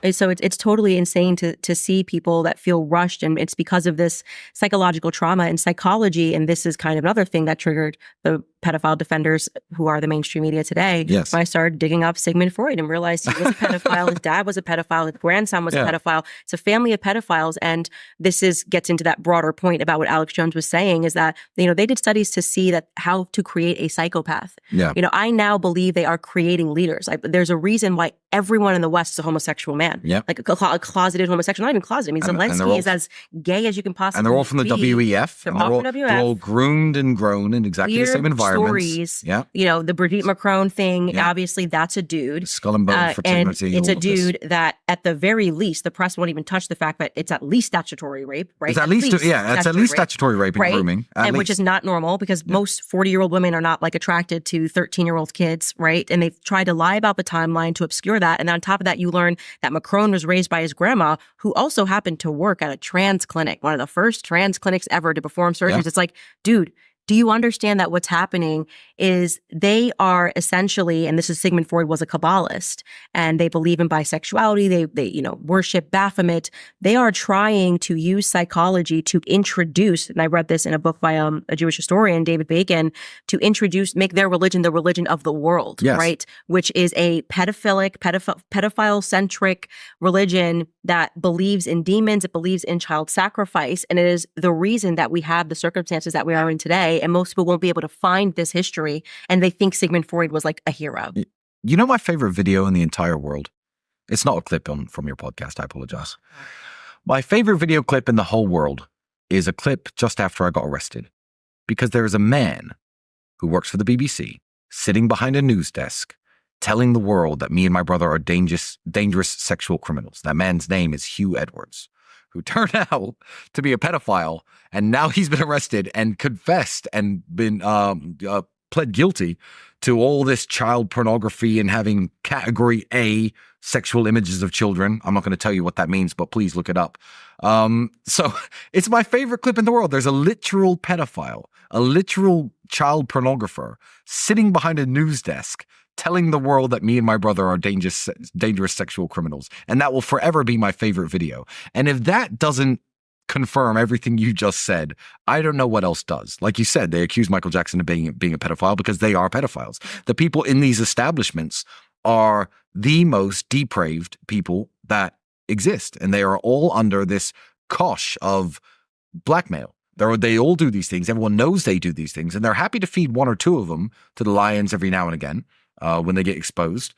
A: And so it's totally insane to see people that feel rushed, and it's because of this psychological trauma and psychology. And this is kind of another thing that triggered the pedophile defenders who are the mainstream media today.
B: Yes.
A: When I started digging up Sigmund Freud and realized he was a pedophile, his dad was a pedophile, his grandson was a pedophile. It's a family of pedophiles. And this gets into that broader point about what Alex Jones was saying, is that, they did studies to see that how to create a psychopath.
B: Yeah.
A: I now believe they are creating leaders. There's a reason why everyone in the West is a homosexual man.
B: Yeah.
A: Like a closeted homosexual, not even closeted. I mean, Zelensky is as gay as you can possibly be.
B: And they're all from the WEF.
A: They're all from WEF.
B: They're all groomed and grown in exactly the same environments.
A: Stories.
B: Yeah.
A: The Brigitte Macron thing, obviously that's a dude.
B: Skull and bone fraternity.
A: And it's a dude that, at the very least, the press won't even touch the fact that it's at least statutory rape, right?
B: It's at least statutory rape and grooming.
A: And which is not normal, because most 40-year-old women are not attracted to 13-year-old kids, right? And they've tried to lie about the timeline to obscure that. And then on top of that, you learn that Macron was raised by his grandma, who also happened to work at a trans clinic, one of the first trans clinics ever to perform surgeries. Yeah. It's like, dude, do you understand that what's happening is they are essentially, and this is Sigmund Freud was a Kabbalist, and they believe in bisexuality, they worship Baphomet. They are trying to use psychology to introduce, and I read this in a book by a Jewish historian, David Bacon, to make their religion the religion of the world, right? Which is a pedophile-centric religion that believes in demons, it believes in child sacrifice, and it is the reason that we have the circumstances that we are in today. And most people won't be able to find this history, and they think Sigmund Freud was like a hero.
B: You know my favorite video in the entire world? It's not a clip from your podcast, I apologize. My favorite video clip in the whole world is a clip just after I got arrested. Because there is a man who works for the BBC, sitting behind a news desk, telling the world that me and my brother are dangerous sexual criminals. That man's name is Hugh Edwards, who turned out to be a pedophile, and now he's been arrested and confessed and been pled guilty to all this child pornography and having category A sexual images of children. I'm not going to tell you what that means, but please look it up. So it's my favorite clip in the world. There's a literal pedophile, a literal child pornographer sitting behind a news desk telling the world that me and my brother are dangerous sexual criminals. And that will forever be my favorite video. And if that doesn't confirm everything you just said, I don't know what else does. Like you said, they accuse Michael Jackson of being a pedophile because they are pedophiles. The people in these establishments are the most depraved people that exist. And they are all under this cosh of blackmail. They all do these things. Everyone knows they do these things. And they're happy to feed one or two of them to the lions every now and again. When they get exposed,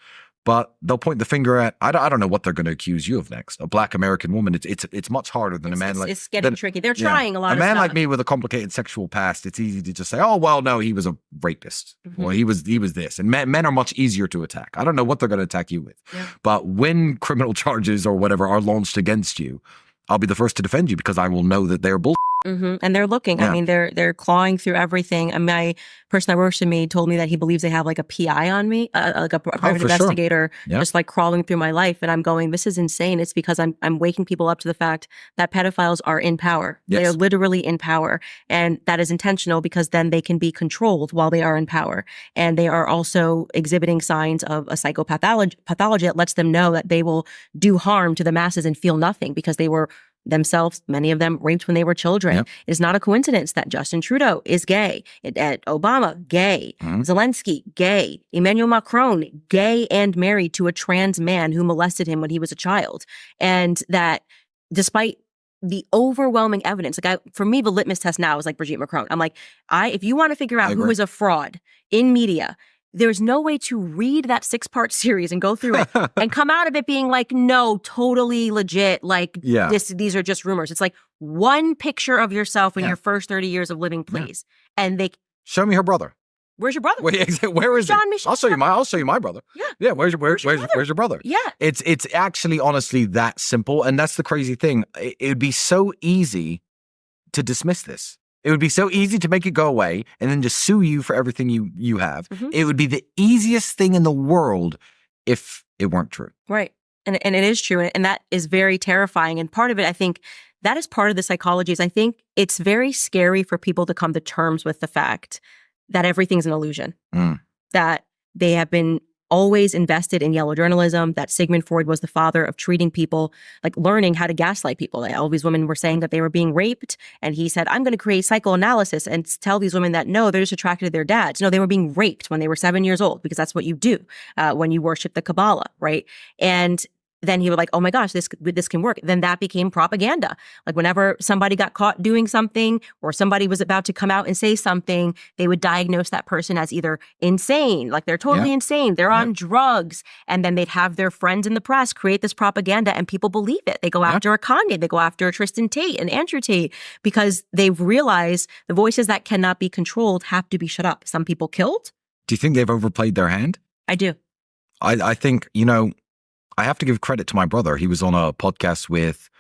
B: but they'll point the finger at, I don't know what they're going to accuse you of next. A black American woman. It's much harder than a man like.
A: It's getting tricky. They're trying a lot of stuff.
B: A man like me with a complicated sexual past, it's easy to just say, oh, well, no, he was a rapist. Or he was this. And men are much easier to attack. I don't know what they're going to attack you with. Yeah. But when criminal charges or whatever are launched against you, I'll be the first to defend you because I will know that they're bull.
A: And they're looking. Yeah. I mean, they're clawing through everything. And my person that works with me told me that he believes they have like a PI on me, like a private investigator, just like crawling through my life. And I'm going, this is insane. It's because I'm waking people up to the fact that pedophiles are in power. Yes. They are literally in power. And that is intentional because then they can be controlled while they are in power. And they are also exhibiting signs of a psychopathology that lets them know that they will do harm to the masses and feel nothing because they were themselves, many of them raped when they were children. Yep. It's not a coincidence that Justin Trudeau is gay, Obama, gay, Zelensky, gay, Emmanuel Macron, gay and married to a trans man who molested him when he was a child. And that despite the overwhelming evidence, for me, the litmus test now is like Brigitte Macron. I'm like, if you want to figure out who is a fraud in media, there's no way to read that 6-part series and go through it and come out of it being like, no, totally legit. Like these are just rumors. It's like one picture of yourself in your first 30 years of living, please. Yeah. And they
B: show me her brother.
A: Where's your brother?
B: Where is he? I'll show you my brother. Yeah. Yeah. Where's your brother?
A: Yeah.
B: It's actually honestly that simple. And that's the crazy thing. It'd be so easy to dismiss this. It would be so easy to make it go away and then just sue you for everything you have. It would be the easiest thing in the world if it weren't true.
A: Right. And it is true. And that is very terrifying. And part of it, I think, that is part of the psychology is I think it's very scary for people to come to terms with the fact that everything's an illusion, that they have been always invested in yellow journalism, that Sigmund Freud was the father of treating people, like learning how to gaslight people. Like, all these women were saying that they were being raped. And he said, I'm going to create psychoanalysis and tell these women that, no, they're just attracted to their dads. No, they were being raped when they were 7 years old, because that's what you do when you worship the Kabbalah, right? And then he was like, oh my gosh, this can work. Then that became propaganda. Like whenever somebody got caught doing something or somebody was about to come out and say something, they would diagnose that person as either insane, like they're totally insane, they're on drugs. And then they'd have their friends in the press create this propaganda and people believe it. They go after a Kanye, they go after a Tristan Tate and Andrew Tate because they've realized the voices that cannot be controlled have to be shut up. Some people killed.
B: Do you think they've overplayed their hand?
A: I do.
B: I think, I have to give credit to my brother. He was on a podcast with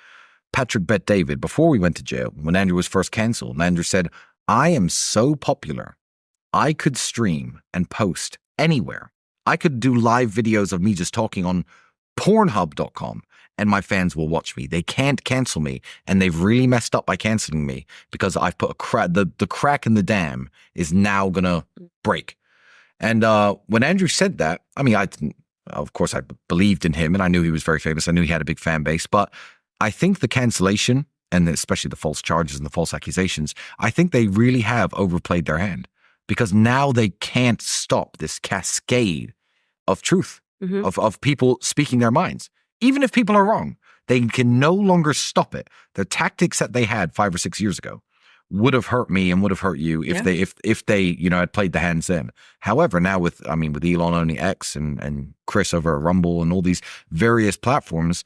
B: Patrick Bet-David before we went to jail when Andrew was first canceled. And Andrew said, I am so popular. I could stream and post anywhere. I could do live videos of me just talking on Pornhub.com and my fans will watch me. They can't cancel me. And they've really messed up by canceling me because I've put a crack. The crack in the dam is now going to break. And when Andrew said that, I mean, of course, I believed in him and I knew he was very famous. I knew he had a big fan base. But I think the cancellation and especially the false charges and the false accusations, I think they really have overplayed their hand because now they can't stop this cascade of truth, of people speaking their minds. Even if people are wrong, they can no longer stop it. The tactics that they had 5 or 6 years ago would have hurt me and would have hurt you if they had played the hands in. However, now with Elon owning X and Chris over at Rumble and all these various platforms,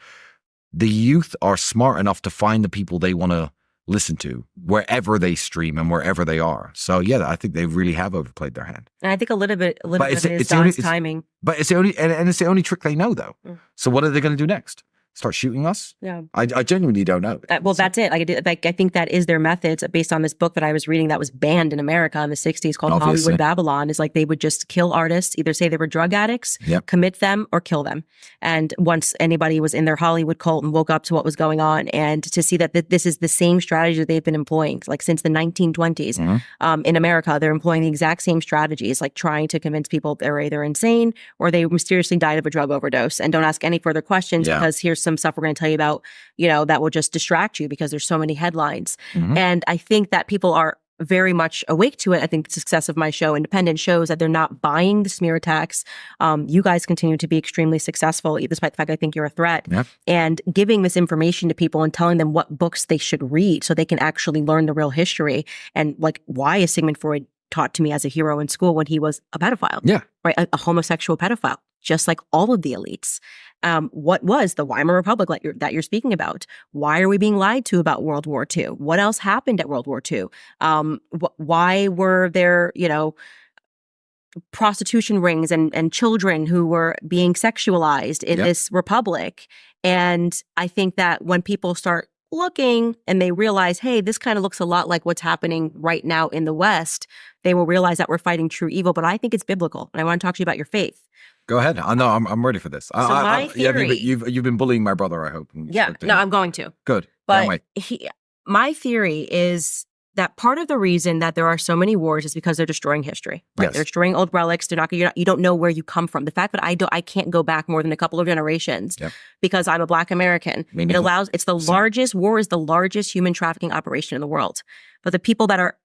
B: the youth are smart enough to find the people they want to listen to wherever they stream and wherever they are. So yeah, I think they really have overplayed their hand.
A: And I think a little bit of it is Don's timing.
B: But it's the only and it's the only trick they know though. So what are they going to do next? Start shooting us?
A: Yeah.
B: I genuinely don't know.
A: That's it. I think that is their methods based on this book that I was reading that was banned in America in the 60s called Hollywood Babylon. Is like they would just kill artists, either say they were drug addicts, commit them, or kill them. And once anybody was in their Hollywood cult and woke up to what was going on and to see that this is the same strategy that they've been employing, like since the 1920s in America, they're employing the exact same strategies, like trying to convince people they're either insane or they mysteriously died of a drug overdose. And don't ask any further questions because here's some stuff we're going to tell you about, that will just distract you because there's so many headlines. And I think that people are very much awake to it. I think the success of my show, Independent, shows that they're not buying the smear attacks. You guys continue to be extremely successful, despite the fact I think you're a threat. And giving this information to people and telling them what books they should read so they can actually learn the real history. And like, why is Sigmund Freud taught to me as a hero in school when he was a pedophile? Right? A homosexual pedophile, just like all of the elites. What was the Weimar Republic that you're speaking about? Why are we being lied to about World War II? What else happened at World War II? Why were there, prostitution rings and children who were being sexualized in this republic? And I think that when people start looking and they realize, hey, this kind of looks a lot like what's happening right now in the West, they will realize that we're fighting true evil. But I think it's biblical. And I want to talk to you about your faith.
B: Go ahead. No, I'm ready for this.
A: My theory,
B: you've been bullying my brother, I hope.
A: I'm going to.
B: Good.
A: But my theory is that part of the reason that there are so many wars is because they're destroying history. Right? They're destroying old relics. You don't know where you come from. The fact that I can't go back more than a couple of generations because I'm a Black American. It's the largest human trafficking operation in the world. But the people that are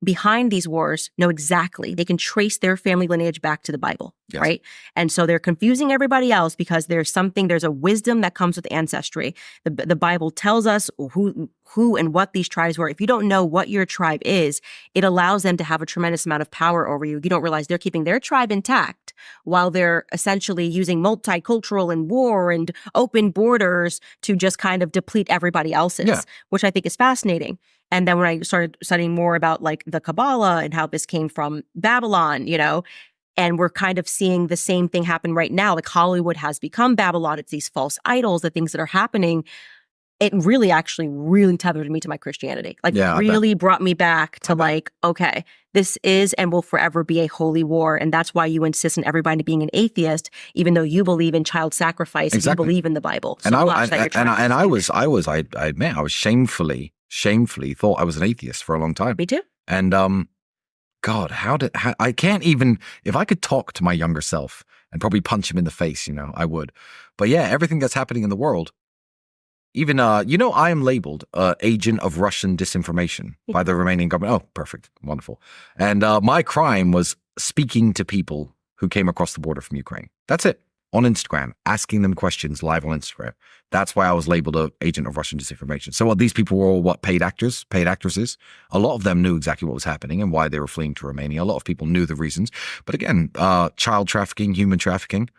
A: behind these wars know exactly. They can trace their family lineage back to the Bible, right? And so they're confusing everybody else because there's a wisdom that comes with ancestry. The Bible tells us who and what these tribes were. If you don't know what your tribe is, it allows them to have a tremendous amount of power over you. You don't realize they're keeping their tribe intact while they're essentially using multicultural and war and open borders to just kind of deplete everybody else's, which I think is fascinating. And then when I started studying more about like the Kabbalah and how this came from Babylon, and we're kind of seeing the same thing happen right now. Like Hollywood has become Babylon. It's these false idols, the things that are happening. it really actually really tethered me to my Christianity. Like really brought me back to like, okay, this is and will forever be a holy war. And that's why you insist on everybody being an atheist, even though you believe in child sacrifice and you believe in the Bible. So
B: I admit, I was shamefully thought I was an atheist for a long time.
A: Me too.
B: And God, I can't even, if I could talk to my younger self and probably punch him in the face, you know, I would. But yeah, everything that's happening in the world, even, you know, I am labeled agent of Russian disinformation by the Romanian government. Oh, perfect. Wonderful. And my crime was speaking to people who came across the border from Ukraine. That's it. On Instagram, asking them questions live on Instagram. That's why I was labeled an agent of Russian disinformation. So these people were all paid actors, paid actresses. A lot of them knew exactly what was happening and why they were fleeing to Romania. A lot of people knew the reasons. But again, child trafficking, human trafficking,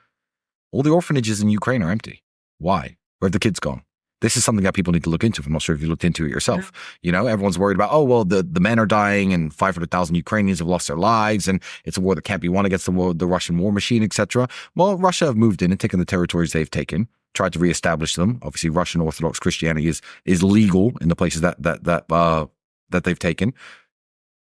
B: all the orphanages in Ukraine are empty. Why? Where have the kids gone? This is something that people need to look into. I'm not sure if you looked into it yourself. Yeah. You know, everyone's worried about, oh, well, the men are dying and 500,000 Ukrainians have lost their lives and it's a war that can't be won against the Russian war machine, etc. Well, Russia have moved in and taken the territories they've taken, tried to reestablish them. Obviously, Russian Orthodox Christianity is legal in the places that they've taken.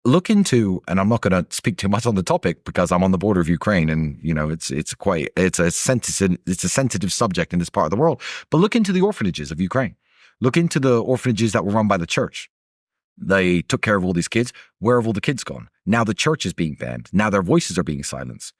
B: Look into, and I'm not going to speak too much on the topic because I'm on the border of Ukraine, and you know it's a sensitive subject in this part of the world. But look into the orphanages of Ukraine. Look into the orphanages that were run by the church. They took care of all these kids. Where have all the kids gone? Now the church is being banned. Now their voices are being silenced.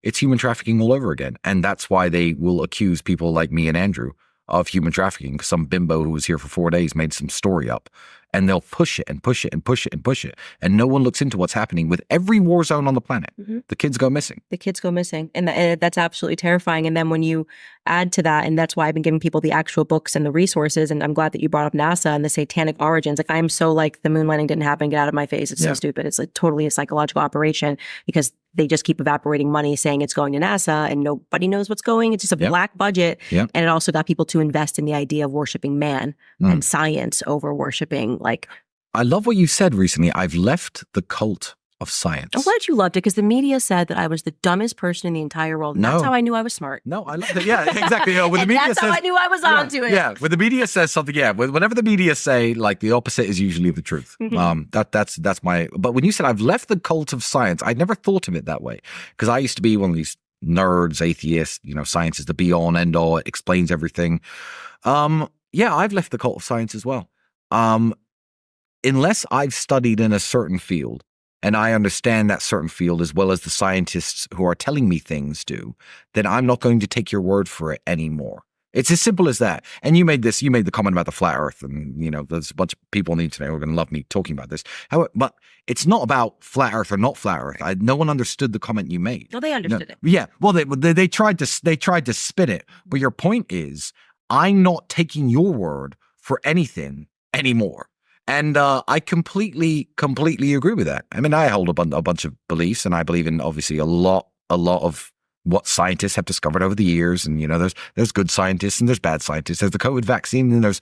B: It's human trafficking all over again, and that's why they will accuse people like me and Andrew of human trafficking. Some bimbo who was here for 4 days made some story up. And they'll push it and push it and push it and push it. And no one looks into what's happening with every war zone on the planet. Mm-hmm. The kids go missing.
A: The kids go missing. And that's absolutely terrifying. And then when you add to that, and that's why I've been giving people the actual books and the resources, and I'm glad that you brought up NASA and the satanic origins. Like, I'm so like, the moon landing didn't happen, get out of my face. It's so stupid. It's like totally a psychological operation because they just keep evaporating money saying it's going to NASA and nobody knows what's going. It's just a black budget. And it also got people to invest in the idea of worshiping man and science over worshiping like...
B: I love what you said recently. I've left the cult of science.
A: I'm glad you loved it because the media said that I was the dumbest person in the entire world. And that's how I knew I was smart.
B: No, I loved it. Yeah, exactly. You know, when the media
A: that's how I knew I was onto it.
B: Yeah, when the media says something, whenever the media say like the opposite is usually the truth. Mm-hmm. That's my. But when you said I've left the cult of science, I'd never thought of it that way because I used to be one of these nerds, atheists. You know, science is the be all and end all. It explains everything. Yeah, I've left the cult of science as well. Unless I've studied in a certain field and I understand that certain field as well as the scientists who are telling me things do, then I'm not going to take your word for it anymore. It's as simple as that. And you made the comment about the flat earth, and you know, there's a bunch of people on the internet who are going to love me talking about this. However, but it's not about flat earth or not flat earth. No one understood the comment you made.
A: No, they understood it.
B: Yeah. Well, they tried to spin it. But your point is, I'm not taking your word for anything anymore. And I completely agree with that. I mean, I hold a bunch of beliefs, and I believe in obviously a lot of what scientists have discovered over the years. And you know, there's good scientists and there's bad scientists. There's the COVID vaccine, and there's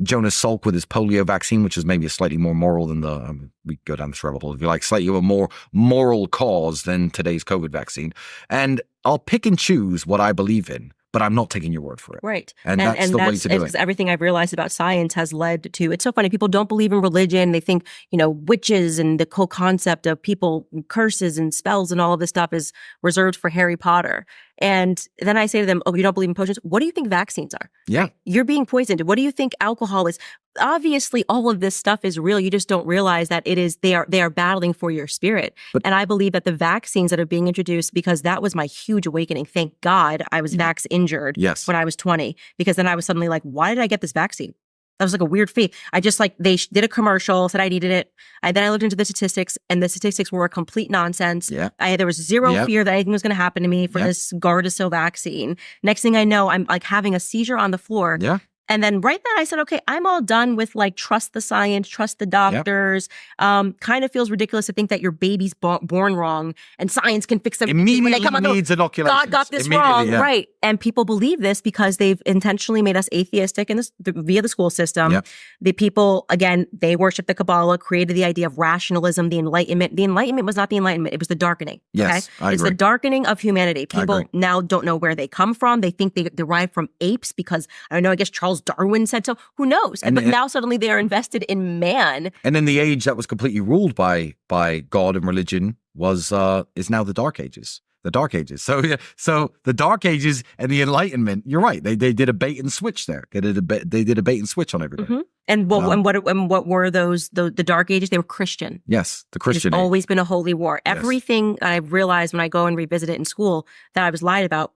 B: Jonas Salk with his polio vaccine, which is maybe a slightly more moral than we go down this rabbit hole if you like, slightly a more moral cause than today's COVID vaccine. And I'll pick and choose what I believe in, but I'm not taking your word for it.
A: Right.
B: And that's the way to do it.
A: Because everything I've realized about science has led to, it's so funny, people don't believe in religion. They think, you know, witches and the whole concept of people, curses and spells and all of this stuff is reserved for Harry Potter. And then I say to them, oh, you don't believe in potions? What do you think vaccines are?
B: Yeah.
A: You're being poisoned. What do you think alcohol is? Obviously, all of this stuff is real. You just don't realize that they are battling for your spirit. And I believe that the vaccines that are being introduced, because that was my huge awakening. Thank God I was vax injured when I was 20, because then I was suddenly like, why did I get this vaccine? That was like a weird fee. I just like, they did a commercial, said I needed it. Then I looked into the statistics, and the statistics were a complete nonsense.
B: Yeah.
A: There was zero fear that anything was going to happen to me for this Gardasil vaccine. Next thing I know, I'm like having a seizure on the floor.
B: Yeah.
A: And then right then I said, okay, I'm all done with like, trust the science, trust the doctors. Kind of feels ridiculous to think that your baby's born wrong and science can fix them.
B: Immediately when they come needs inoculation.
A: God got this wrong. Yeah. Right. And people believe this because they've intentionally made us atheistic via the school system.
B: Yep.
A: The people, again, they worship the Kabbalah, created the idea of rationalism, the Enlightenment. The Enlightenment was not the Enlightenment. It was the darkening.
B: Yes,
A: okay?
B: I
A: It's
B: agree.
A: the darkening of humanity. People
B: agree.
A: now don't know where they come from. They think they derive from apes because, I don't know, I guess Charles Darwin said so. Who knows? But now suddenly they are invested in man.
B: And in the age that was completely ruled by God and religion is now the Dark Ages. The Dark Ages. So the Dark Ages and the Enlightenment. You're right. They did a bait and switch there. They did a bait and switch on everybody.
A: Mm-hmm. And what were those the Dark Ages? They were Christian.
B: Yes, the Christian.
A: It's
B: age.
A: always been a holy war.
B: Yes.
A: Everything I realized when I go and revisit it in school that I was lied about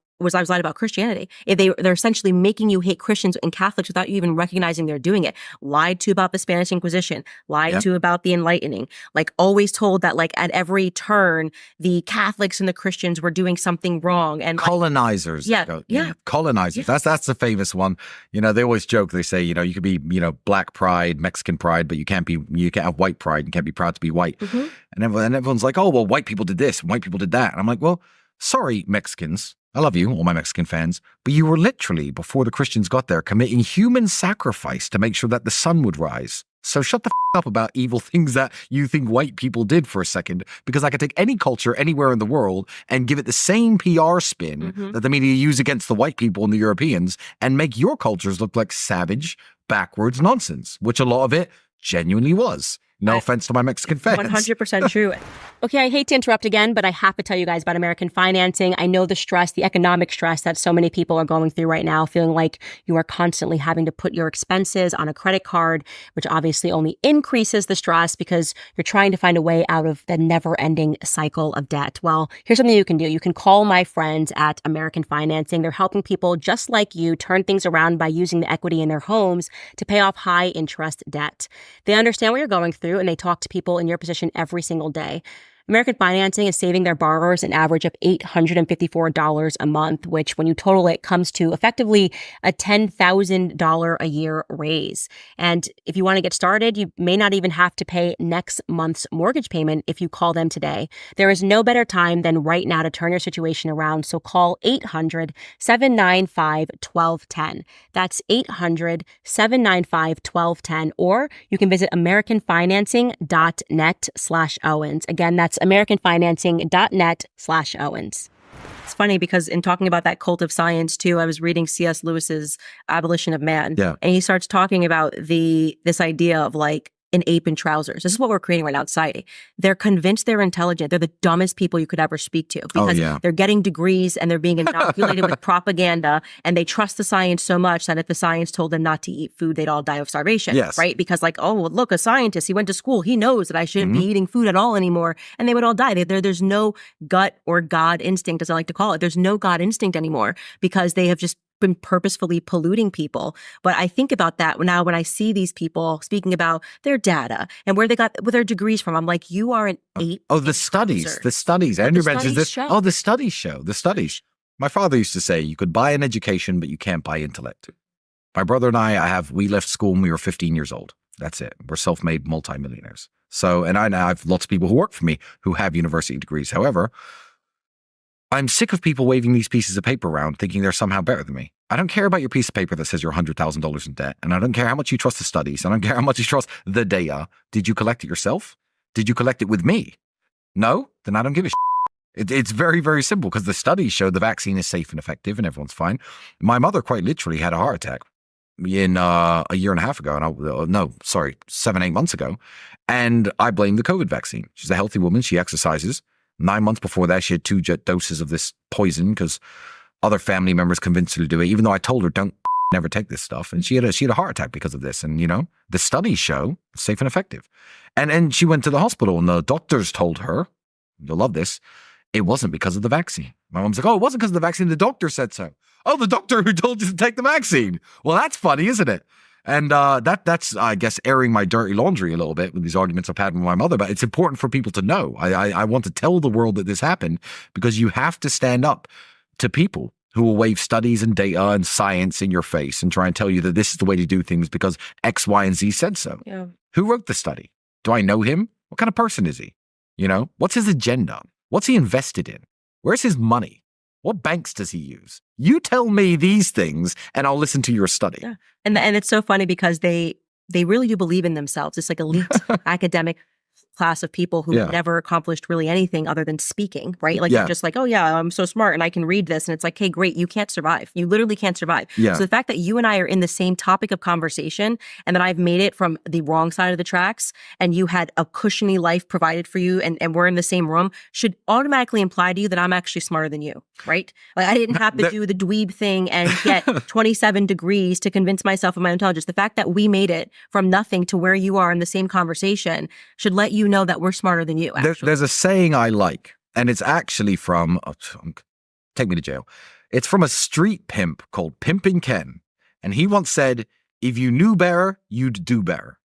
A: Christianity. They're essentially making you hate Christians and Catholics without you even recognizing they're doing it. Lied to about the Spanish Inquisition, lied to about the Enlightening, like always told that like at every turn, the Catholics and the Christians were doing something wrong. And
B: colonizers. Colonizers.
A: Yeah.
B: That's the famous one. You know, they always joke. They say, you know, you could be, you know, black pride, Mexican pride, but you can't have white pride. You can't be proud to be white.
A: Mm-hmm.
B: And everyone's like, oh, well, white people did this, and white people did that. And I'm like, well, sorry, Mexicans. I love you, all my Mexican fans, but you were literally, before the Christians got there, committing human sacrifice to make sure that the sun would rise. So shut the up about evil things that you think white people did for a second, because I could take any culture anywhere in the world and give it the same PR spin that the media use against the white people and the Europeans and make your cultures look like savage, backwards nonsense, which a lot of it genuinely was. No offense to my Mexican fans.
A: 100% true. Okay, I hate to interrupt again, but I have to tell you guys about American financing. I know the stress, the economic stress that so many people are going through right now, feeling like you are constantly having to put your expenses on a credit card, which obviously only increases the stress because you're trying to find a way out of the never-ending cycle of debt. Well, here's something you can do. You can call my friends at American Financing. They're helping people just like you turn things around by using the equity in their homes to pay off high-interest debt. They understand what you're going through, and they talk to people in your position every single day. American Financing is saving their borrowers an average of $854 a month, which when you total it comes to effectively a $10,000 a year raise. And if you want to get started, you may not even have to pay next month's mortgage payment if you call them today. There is no better time than right now to turn your situation around. So call 800-795-1210. That's 800-795-1210. Or you can visit americanfinancing.net/Owens. Again, that's americanfinancing.net/Owens. It's funny because in talking about that cult of science too, I was reading C.S. Lewis's Abolition of Man.
B: Yeah.
A: And he starts talking about this idea of like an ape in trousers. This is what we're creating right now in society. They're convinced they're intelligent. They're the dumbest people you could ever speak to because they're getting degrees and they're being inoculated with propaganda, and they trust the science so much that if the science told them not to eat food, they'd all die of starvation.
B: Yes.
A: Right? Because like, oh, well, look, a scientist, he went to school. He knows that I shouldn't be eating food at all anymore. And they would all die. There's no gut or God instinct, as I like to call it. There's no God instinct anymore because they have just been purposefully polluting people. But I think about that now when I see these people speaking about their data and where they got their degrees from. I'm like, you are an ape.
B: Oh, the studies. Andrew mentions this.
A: Show.
B: Oh, the studies show. The studies. My father used to say, you could buy an education, but you can't buy intellect. My brother and we left school when we were 15 years old. That's it. We're self-made multimillionaires. So, and I have lots of people who work for me who have university degrees. However, I'm sick of people waving these pieces of paper around thinking they're somehow better than me. I don't care about your piece of paper that says you're $100,000 in debt. And I don't care how much you trust the studies. I don't care how much you trust the data. Did you collect it yourself? Did you collect it with me? No? Then I don't give a shit. It's very, very simple because the studies show the vaccine is safe and effective and everyone's fine. My mother quite literally had a heart attack in a year and a half ago. 7-8 months ago. And I blame the COVID vaccine. She's a healthy woman. She exercises. 9 months before that, she had 2 doses of this poison because other family members convinced her to do it, even though I told her, don't never take this stuff. And she had a heart attack because of this. And, you know, the studies show it's safe and effective. And she went to the hospital and the doctors told her, you'll love this, it wasn't because of the vaccine. My mom's like, oh, it wasn't because of the vaccine. The doctor said so. Oh, the doctor who told you to take the vaccine. Well, that's funny, isn't it? And that's, I guess, airing my dirty laundry a little bit with these arguments I've had with my mother. But it's important for people to know. I want to tell the world that this happened because you have to stand up to people who will wave studies and data and science in your face and try and tell you that this is the way to do things because X, Y, and Z said so.
A: Yeah.
B: Who wrote the study? Do I know him? What kind of person is he? You know, what's his agenda? What's he invested in? Where's his money? What banks does he use? You tell me these things and I'll listen to your study.
A: Yeah. And it's so funny because they really do believe in themselves. It's like elite academic class of people who never accomplished really anything other than speaking, right? Like, you're just like, oh yeah, I'm so smart and I can read this. And it's like, hey, great, you can't survive. You literally can't survive.
B: Yeah.
A: So the fact that you and I are in the same topic of conversation and that I've made it from the wrong side of the tracks and you had a cushiony life provided for you and we're in the same room should automatically imply to you that I'm actually smarter than you, right? Like, I didn't have to do the dweeb thing and get 27 degrees to convince myself of my intelligence. The fact that we made it from nothing to where you are in the same conversation should let you know that we're smarter than you, actually.
B: There's a saying I like, and it's actually from, take me to jail. It's from a street pimp called Pimpin' Ken. And he once said, if you knew better, you'd do better.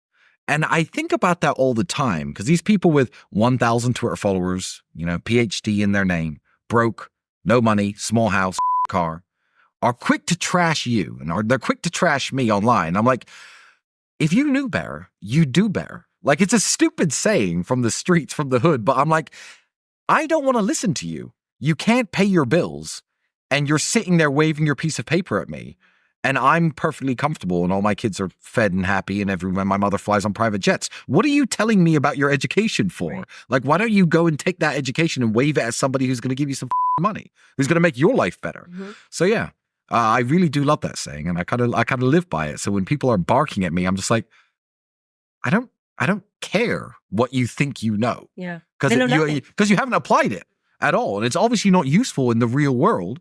B: And I think about that all the time because these people with 1,000 Twitter followers, PhD in their name, broke, no money, small house, car, are quick to trash you and they're quick to trash me online. I'm like, if you knew better, you'd do better. Like, it's a stupid saying from the streets, from the hood, but I'm like, I don't want to listen to you. You can't pay your bills, and you're sitting there waving your piece of paper at me, and I'm perfectly comfortable, and all my kids are fed and happy, and everyone, my mother flies on private jets. What are you telling me about your education for?
A: Right.
B: Like, why don't you go and take that education and wave it at somebody who's going to give you some money, who's going to make your life better?
A: Mm-hmm.
B: So yeah, I really do love that saying, and I kind of live by it. So when people are barking at me, I'm just like, I don't care what you think you know.
A: Yeah.
B: Because you haven't applied it at all. And it's obviously not useful in the real world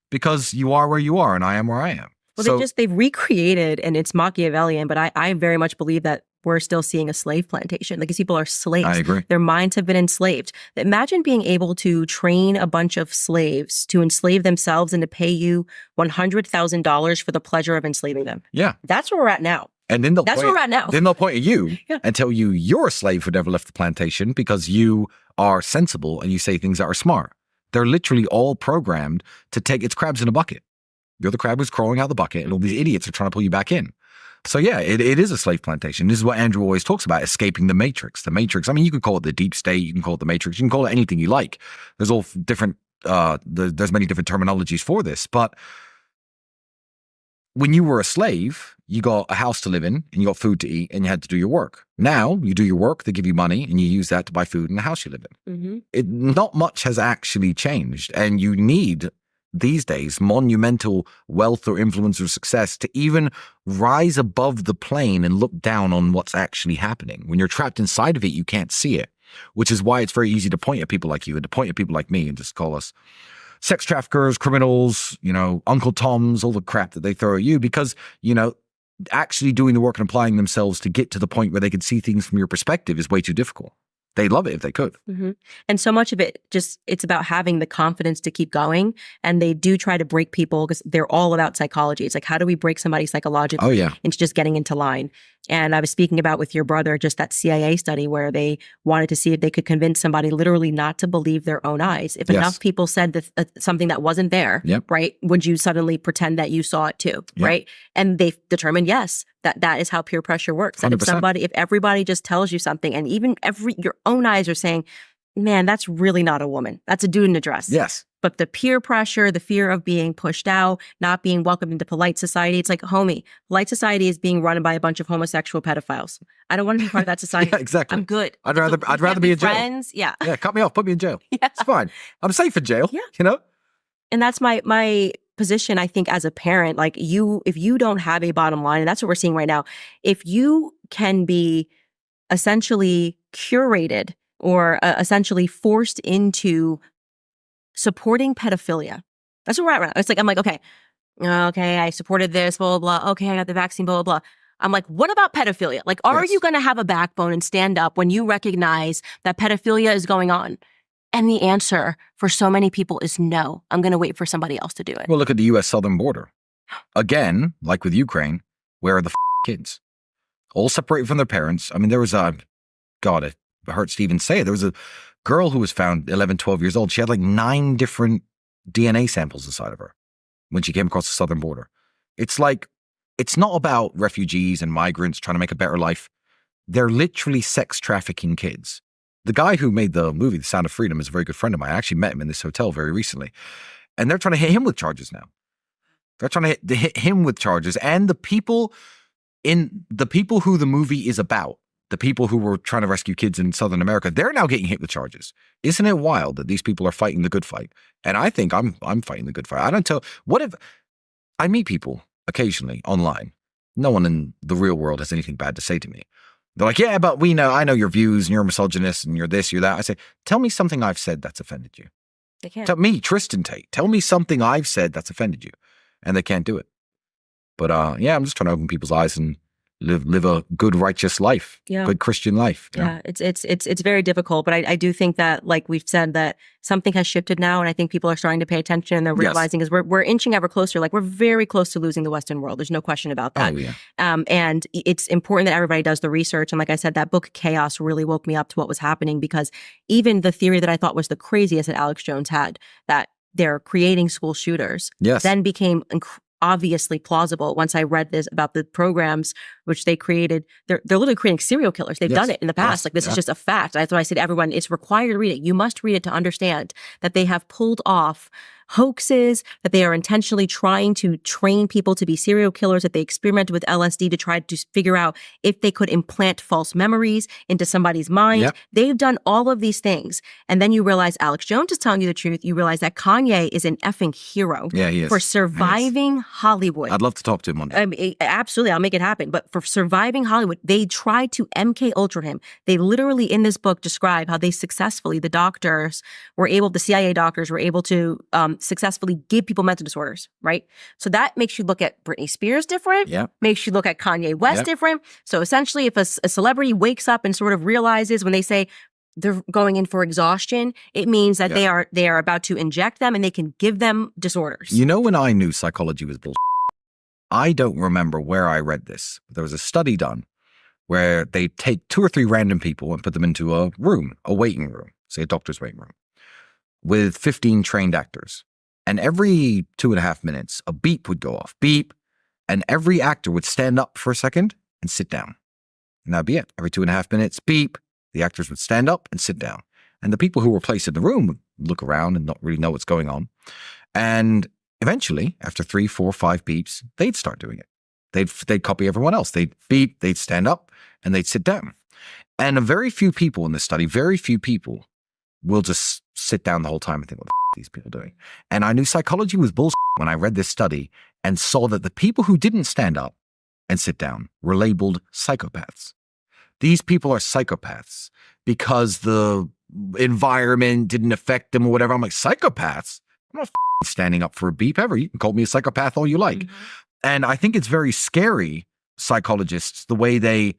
B: because you are where you are and I am where I am.
A: Well, they've recreated, and it's Machiavellian, but I very much believe that we're still seeing a slave plantation. Like, these people are slaves.
B: I agree.
A: Their minds have been enslaved. Imagine being able to train a bunch of slaves to enslave themselves and to pay you $100,000 for the pleasure of enslaving them.
B: Yeah.
A: That's where we're at now.
B: And then
A: that's where we're at now.
B: Then they'll point at you and tell you you're a slave who never left the plantation because you are sensible and you say things that are smart. They're literally all programmed to take its crabs in a bucket. You're the crab who's crawling out of the bucket and all these idiots are trying to pull you back in. So yeah, it is a slave plantation. This is what Andrew always talks about, escaping the matrix. The matrix, I mean, you could call it the deep state, you can call it the matrix, you can call it anything you like. There's all different, there's many different terminologies for this, but when you were a slave, you got a house to live in and you got food to eat and you had to do your work. Now you do your work, they give you money and you use that to buy food in the house you live in. Mm-hmm. Not much has actually changed, and you need these days monumental wealth or influence or success to even rise above the plane and look down on what's actually happening. When you're trapped inside of it, you can't see it, which is why it's very easy to point at people like you and to point at people like me and just call us sex traffickers, criminals, Uncle Toms, all the crap that they throw at you because, actually doing the work and applying themselves to get to the point where they can see things from your perspective is way too difficult. They'd love it if they could.
A: Mm-hmm. And so much of it it's about having the confidence to keep going. And they do try to break people because they're all about psychology. It's like, how do we break somebody psychologically into just getting into line? And I was speaking about with your brother, just that CIA study where they wanted to see if they could convince somebody literally not to believe their own eyes. If enough people said that, something that wasn't there, right, would you suddenly pretend that you saw it too, right? And they determined, yes, that is how peer pressure works. That
B: 100%.
A: if everybody just tells you something and even your own eyes are saying, man, that's really not a woman. That's a dude in a dress.
B: Yes.
A: But the peer pressure, the fear of being pushed out, not being welcomed into polite society, it's like, homie, polite society is being run by a bunch of homosexual pedophiles. I don't want to be part of that society.
B: Yeah, exactly.
A: I'm good.
B: I'd rather be in jail.
A: Friends, yeah.
B: Yeah, cut me off, put me in jail. Yeah. It's fine. I'm safe in jail,
A: And that's my position, I think, as a parent. Like, if you don't have a bottom line, and that's what we're seeing right now, if you can be essentially curated or essentially forced into supporting pedophilia. That's where we're at right now. It's like, I'm like, okay, I supported this, blah, blah, blah. Okay, I got the vaccine, blah, blah, blah. I'm like, what about pedophilia? Like, are you going to have a backbone and stand up when you recognize that pedophilia is going on? And the answer for so many people is no. I'm going to wait for somebody else to do it.
B: Well, look at the U.S. southern border. Again, like with Ukraine, where are the kids? All separated from their parents. I mean, there was God, it hurts to even say it. There was a girl who was found 11, 12 years old. She had like 9 different DNA samples inside of her when she came across the southern border. It's like, it's not about refugees and migrants trying to make a better life. They're literally sex trafficking kids. The guy who made the movie, The Sound of Freedom, is a very good friend of mine. I actually met him in this hotel very recently. And they're trying to hit him with charges now. They're trying to hit him with charges. And the people who the movie is about, the people who were trying to rescue kids in Southern America, they're now getting hit with charges. Isn't it wild that these people are fighting the good fight? And I think I'm fighting the good fight. What if I meet people occasionally online? No one in the real world has anything bad to say to me. They're like, yeah, but I know your views and you're a misogynist and you're this, you're that. I say, tell me something I've said that's offended you.
A: They can't.
B: Tell me, Tristan Tate, tell me something I've said that's offended you. And they can't do it. But I'm just trying to open people's eyes and live a good, righteous life, good Christian life.
A: Yeah, it's very difficult. But I do think that, like we've said, that something has shifted now. And I think people are starting to pay attention and they're realizing is we're inching ever closer. Like we're very close to losing the Western world. There's no question about that.
B: Oh, yeah.
A: And it's important that everybody does the research. And like I said, that book, Chaos, really woke me up to what was happening, because even the theory that I thought was the craziest that Alex Jones had, that they're creating school shooters, then became obviously plausible once I read this about the programs which they created. They're literally creating serial killers. They've done it in the past. Like this is just a fact. That's why I said to everyone, it's required to read it. You must read it to understand that they have pulled off hoaxes, that they are intentionally trying to train people to be serial killers, that they experimented with LSD to try to figure out if they could implant false memories into somebody's mind. Yep. They've done all of these things. And then you realize Alex Jones is telling you the truth. You realize that Kanye is an effing hero for surviving Hollywood.
B: I'd love to talk to him one day.
A: Absolutely. I'll make it happen. But for surviving Hollywood, they tried to MK Ultra him. They literally in this book describe how they successfully, the CIA doctors were able to successfully give people mental disorders, right? So that makes you look at Britney Spears different, makes you look at Kanye West different. So essentially, if a celebrity wakes up and sort of realizes when they say they're going in for exhaustion, it means that they are about to inject them and they can give them disorders.
B: You know when I knew psychology was bullshit? I don't remember where I read this. There was a study done where they take 2 or 3 random people and put them into a room, a waiting room, say a doctor's waiting room, with 15 trained actors. And every 2.5 minutes, a beep would go off. Beep. And every actor would stand up for a second and sit down. And that'd be it. Every 2.5 minutes, beep. The actors would stand up and sit down. And the people who were placed in the room would look around and not really know what's going on. And eventually, after 3, 4, 5 beeps, they'd start doing it. They'd copy everyone else. They'd beep, they'd stand up, and they'd sit down. And a very few people in this study, very few people will just sit down the whole time and think, what the f are these people doing? And I knew psychology was bullshit when I read this study and saw that the people who didn't stand up and sit down were labeled psychopaths. These people are psychopaths because the environment didn't affect them or whatever. I'm like, psychopaths? I'm not standing up for a beep ever. You can call me a psychopath all you like. Mm-hmm. And I think it's very scary, psychologists, the way they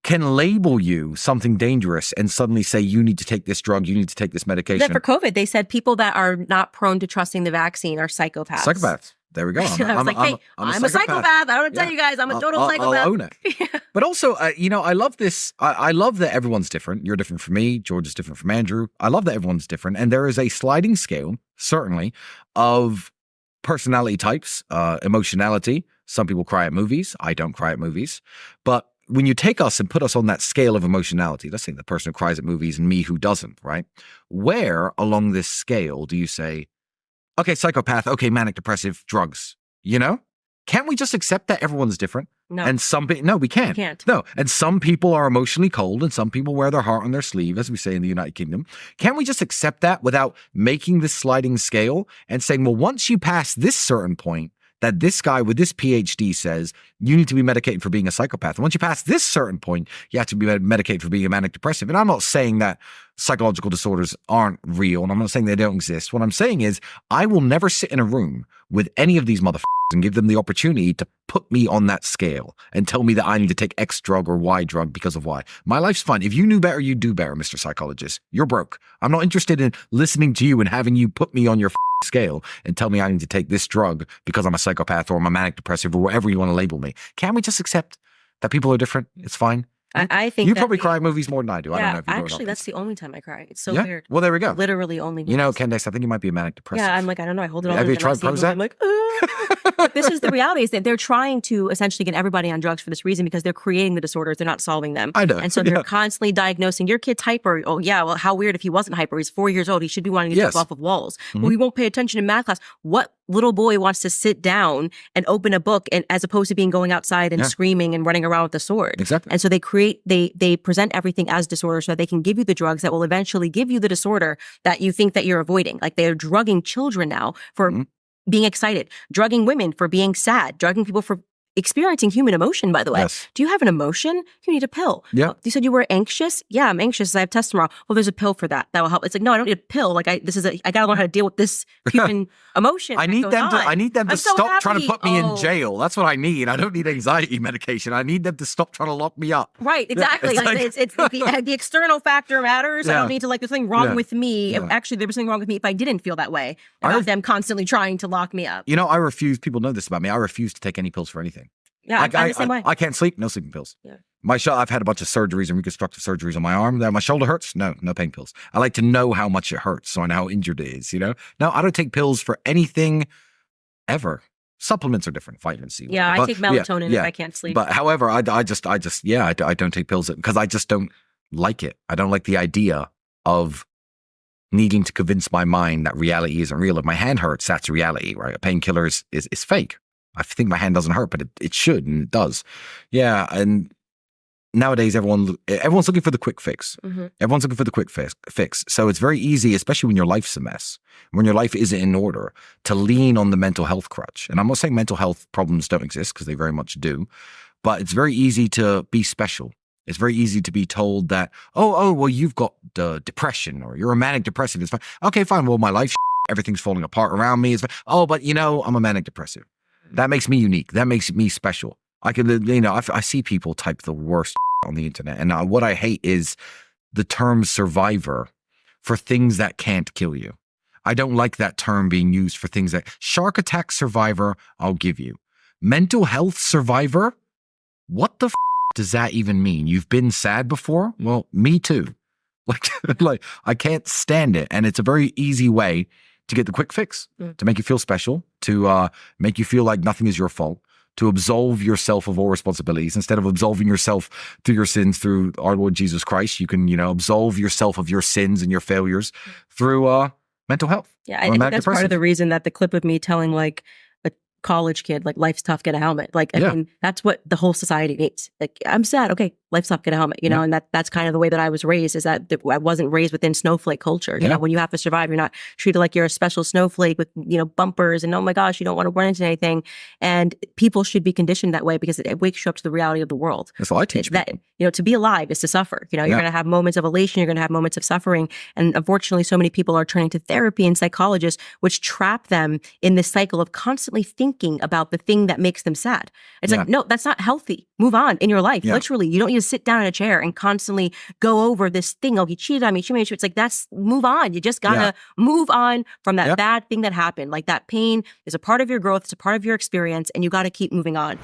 B: can label you something dangerous and suddenly say, you need to take this drug, you need to take this medication.
A: Then for COVID, they said people that are not prone to trusting the vaccine are psychopaths.
B: Psychopaths. There we go.
A: I'm a psychopath. I don't want to tell you guys, I'm a total psychopath.
B: I'll own it. But also, I love this. I love that everyone's different. You're different from me. George is different from Andrew. I love that everyone's different. And there is a sliding scale, certainly, of personality types, emotionality. Some people cry at movies. I don't cry at movies. But when you take us and put us on that scale of emotionality, let's say the person who cries at movies and me who doesn't, right? Where along this scale do you say, okay, psychopath, okay, manic depressive, drugs, Can't we just accept that everyone's different?
A: No.
B: And no, we can't.
A: We can't.
B: No. And some people are emotionally cold and some people wear their heart on their sleeve, as we say in the United Kingdom. Can't we just accept that without making this sliding scale and saying, well, once you pass this certain point, that this guy with this PhD says you need to be medicated for being a psychopath. And once you pass this certain point, you have to be medicated for being a manic depressive. And I'm not saying that psychological disorders aren't real, and I'm not saying they don't exist. What I'm saying is I will never sit in a room with any of these motherfuckers and give them the opportunity to put me on that scale and tell me that I need to take X drug or Y drug because of Y. My life's fine. If you knew better, you'd do better, Mr. Psychologist. You're broke. I'm not interested in listening to you and having you put me on your scale and tell me I need to take this drug because I'm a psychopath or I'm a manic depressive or whatever you want to label me. Can't we just accept that people are different? It's fine.
A: I think
B: you
A: that
B: probably cry at movies more than I do. I don't know if you do or
A: actually,
B: not.
A: that's the only time I cry. It's so
B: Yeah?
A: weird.
B: Well, there we go.
A: Literally only.
B: You know,
A: movies.
B: Candace, I think you might be a manic depressive.
A: Yeah, I'm like, I don't know. I hold it all.
B: Have
A: in,
B: you
A: and
B: tried
A: I see a movie,
B: Prozac?
A: I'm like, this is the reality. Is that they're trying to essentially get everybody on drugs for this reason because they're creating the disorders. They're not solving them.
B: I know.
A: And so they're constantly diagnosing your kid's hyper. Oh yeah, well, how weird if he wasn't hyper. He's 4 years old. He should be wanting to jump off of walls. Well, he won't pay attention in math class. What little boy wants to sit down and open a book and as opposed to going outside and screaming and running around with a sword?
B: Exactly.
A: And so they present everything as disorder so that they can give you the drugs that will eventually give you the disorder that you think that you're avoiding. Like they're drugging children now for being excited, drugging women for being sad, drugging people for experiencing human emotion, by the way.
B: Yes.
A: Do you have an emotion? You need a pill.
B: Yeah.
A: You said you were anxious? Yeah, I'm anxious. I have tests tomorrow. Well, there's a pill for that. That will help. It's like, no, I don't need a pill. Like I gotta learn how to deal with this human emotion.
B: I need them to stop trying to put me in jail. That's what I need. I don't need anxiety medication. I need them to stop trying to lock me up.
A: Right, exactly. It's the external factor matters. I don't need to there's something wrong with me. Actually, there was something wrong with me if I didn't feel that way. About them constantly trying to lock me up.
B: You know, I refuse. People know this about me. I refuse to take any pills for anything.
A: Yeah, I'm the same way.
B: I can't sleep. No sleeping pills.
A: Yeah.
B: I've had a bunch of surgeries and reconstructive surgeries on my arm. My shoulder hurts. No pain pills. I like to know how much it hurts, so I know how injured it is. You know. No, I don't take pills for anything ever. Supplements are different. Vitamin C.
A: Yeah, I take melatonin if I can't sleep.
B: But however, I don't take pills because I just don't like it. I don't like the idea of needing to convince my mind that reality isn't real. If my hand hurts, that's reality, right? A painkiller is fake. I think my hand doesn't hurt, but it should, and it does. Yeah, and nowadays everyone's looking for the quick fix. Everyone's looking for the quick fix. So it's very easy, especially when your life's a mess, when your life isn't in order, to lean on the mental health crutch. And I'm not saying mental health problems don't exist, because they very much do, but it's very easy to be special. It's very easy to be told that, well, you've got depression, or you're a manic depressive. It's fine. Okay, fine. Well, my life, everything's falling apart around me. It's fine. Oh, but I'm a manic depressive. That makes me unique. That makes me special. I see people type the worst on the internet. And what I hate is the term survivor for things that can't kill you. I don't like that term being used for things that shark attack survivor, I'll give you. Mental health survivor? What the does that even mean? You've been sad before? Well, me too. Like I can't stand it. And it's a very easy way to get the quick fix, to make you feel special, to make you feel like nothing is your fault, to absolve yourself of all responsibilities. Instead of absolving yourself through your sins through our Lord Jesus Christ, you can, absolve yourself of your sins and your failures through mental health.
A: Yeah, I think that's part of the reason that the clip of me telling a college kid, life's tough, get a helmet. I mean, that's what the whole society needs. I'm sad. Okay, life's tough, get a helmet. And that's kind of the way that I was raised, is that I wasn't raised within snowflake culture. You know, when you have to survive, you're not treated like you're a special snowflake with, bumpers and, oh my gosh, you don't want to run into anything. And people should be conditioned that way because it wakes you up to the reality of the world.
B: That's all I teach people.
A: That, to be alive is to suffer. You're going to have moments of elation. You're going to have moments of suffering. And unfortunately, so many people are turning to therapy and psychologists, which trap them in this cycle of constantly thinking about the thing that makes them sad. It's like, no, that's not healthy. Move on in your life. Literally, you don't need to sit down in a chair and constantly go over this thing. Oh, he cheated on me. It's like, move on. You just gotta move on from that bad thing that happened. Like, that pain is a part of your growth. It's a part of your experience, and you got to keep moving on.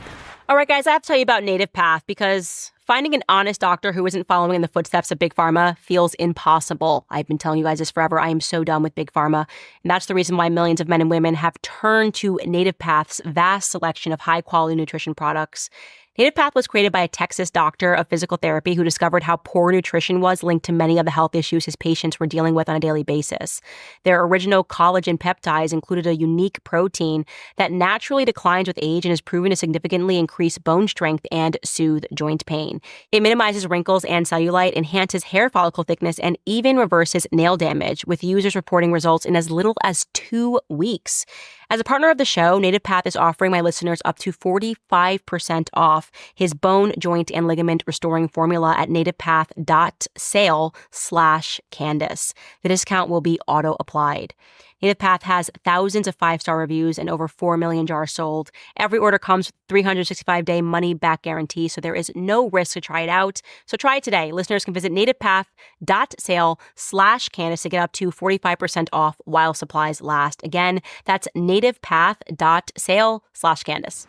A: All right, guys, I have to tell you about Native Path, because finding an honest doctor who isn't following in the footsteps of Big Pharma feels impossible. I've been telling you guys this forever. I am so done with Big Pharma. And that's the reason why millions of men and women have turned to Native Path's vast selection of high-quality nutrition products. Native Path was created by a Texas doctor of physical therapy who discovered how poor nutrition was linked to many of the health issues his patients were dealing with on a daily basis. Their original collagen peptides included a unique protein that naturally declines with age and is proven to significantly increase bone strength and soothe joint pain. It minimizes wrinkles and cellulite, enhances hair follicle thickness, and even reverses nail damage, with users reporting results in as little as 2 weeks. As a partner of the show, Native Path is offering my listeners up to 45% off his bone, joint, and ligament restoring formula at nativepath.sale/Candace. The discount will be auto-applied. Native Path has thousands of 5-star reviews and over 4 million jars sold. Every order comes with 365-day money-back guarantee, so there is no risk to try it out. So try it today. Listeners can visit nativepath.sale/Candace to get up to 45% off while supplies last. Again, that's nativepath.sale/Candace.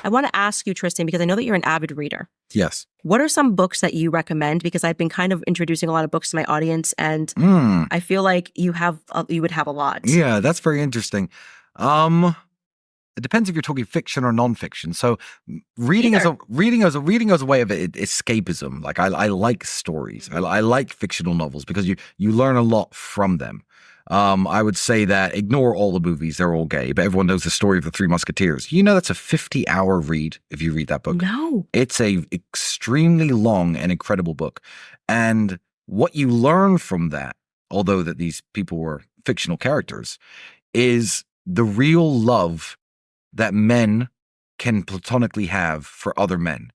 A: I want to ask you, Tristan, because I know that you're an avid reader.
B: Yes.
A: What are some books that you recommend? Because I've been kind of introducing a lot of books to my audience, and I feel like you would have a lot.
B: Yeah, that's very interesting. It depends if you're talking fiction or nonfiction. So reading as a way of escapism. Like I like stories. I like fictional novels because you learn a lot from them. I would say that ignore all the movies; they're all gay. But everyone knows the story of the Three Musketeers. You know that's a 50-hour read if you read that book.
A: No,
B: it's a extremely long and incredible book. And what you learn from that, although that these people were fictional characters, is the real love that men can platonically have for other men.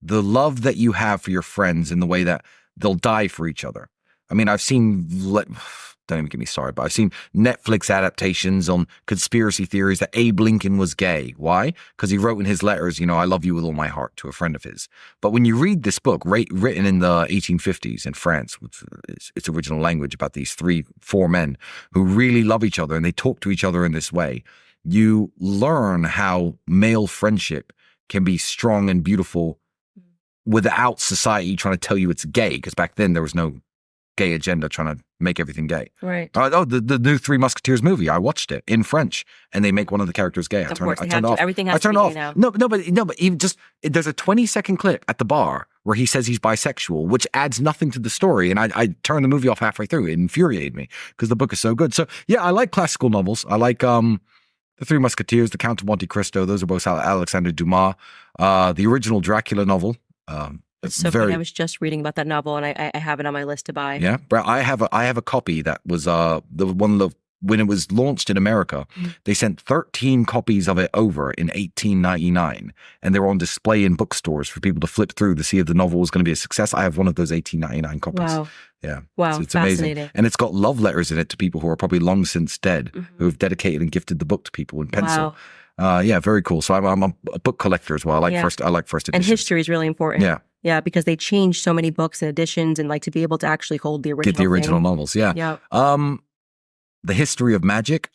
B: The love that you have for your friends in the way that they'll die for each other. I mean, I've seen, don't even get me started, but I've seen Netflix adaptations on conspiracy theories that Abe Lincoln was gay. Why? Because he wrote in his letters, I love you with all my heart to a friend of his. But when you read this book, written in the 1850s in France, with its original language about these four men who really love each other and they talk to each other in this way, you learn how male friendship can be strong and beautiful without society trying to tell you it's gay, because back then there was no gay agenda trying to make everything gay.
A: Right.
B: The new Three Musketeers movie, I watched it in French, and they make one of the characters gay. I turned off.
A: Everything has to be gay now.
B: No, but even there's a 20-second clip at the bar where he says he's bisexual, which adds nothing to the story, and I turned the movie off halfway through. It infuriated me because the book is so good. So yeah, I like classical novels. I like The Three Musketeers, The Count of Monte Cristo. Those are both Alexander Dumas. The original Dracula novel.
A: It's so funny. I was just reading about that novel, and I have it on my list to buy.
B: Yeah, but I have a copy that was the one when it was launched in America. They sent 13 copies of it over in 1899, and they were on display in bookstores for people to flip through to see if the novel was going to be a success. I have one of those 1899 copies.
A: Wow.
B: Yeah.
A: Wow.
B: So it's
A: fascinating.
B: Amazing. And it's got love letters in it to people who are probably long since dead, who have dedicated and gifted the book to people in pencil.
A: Wow.
B: Yeah, very cool. So I'm a book collector as well. I like first editions.
A: And history is really important.
B: Yeah.
A: Yeah, because they changed so many books and editions, and like to be able to actually hold the original.
B: Get the original novels. Yeah.
A: Yeah.
B: The history of magic.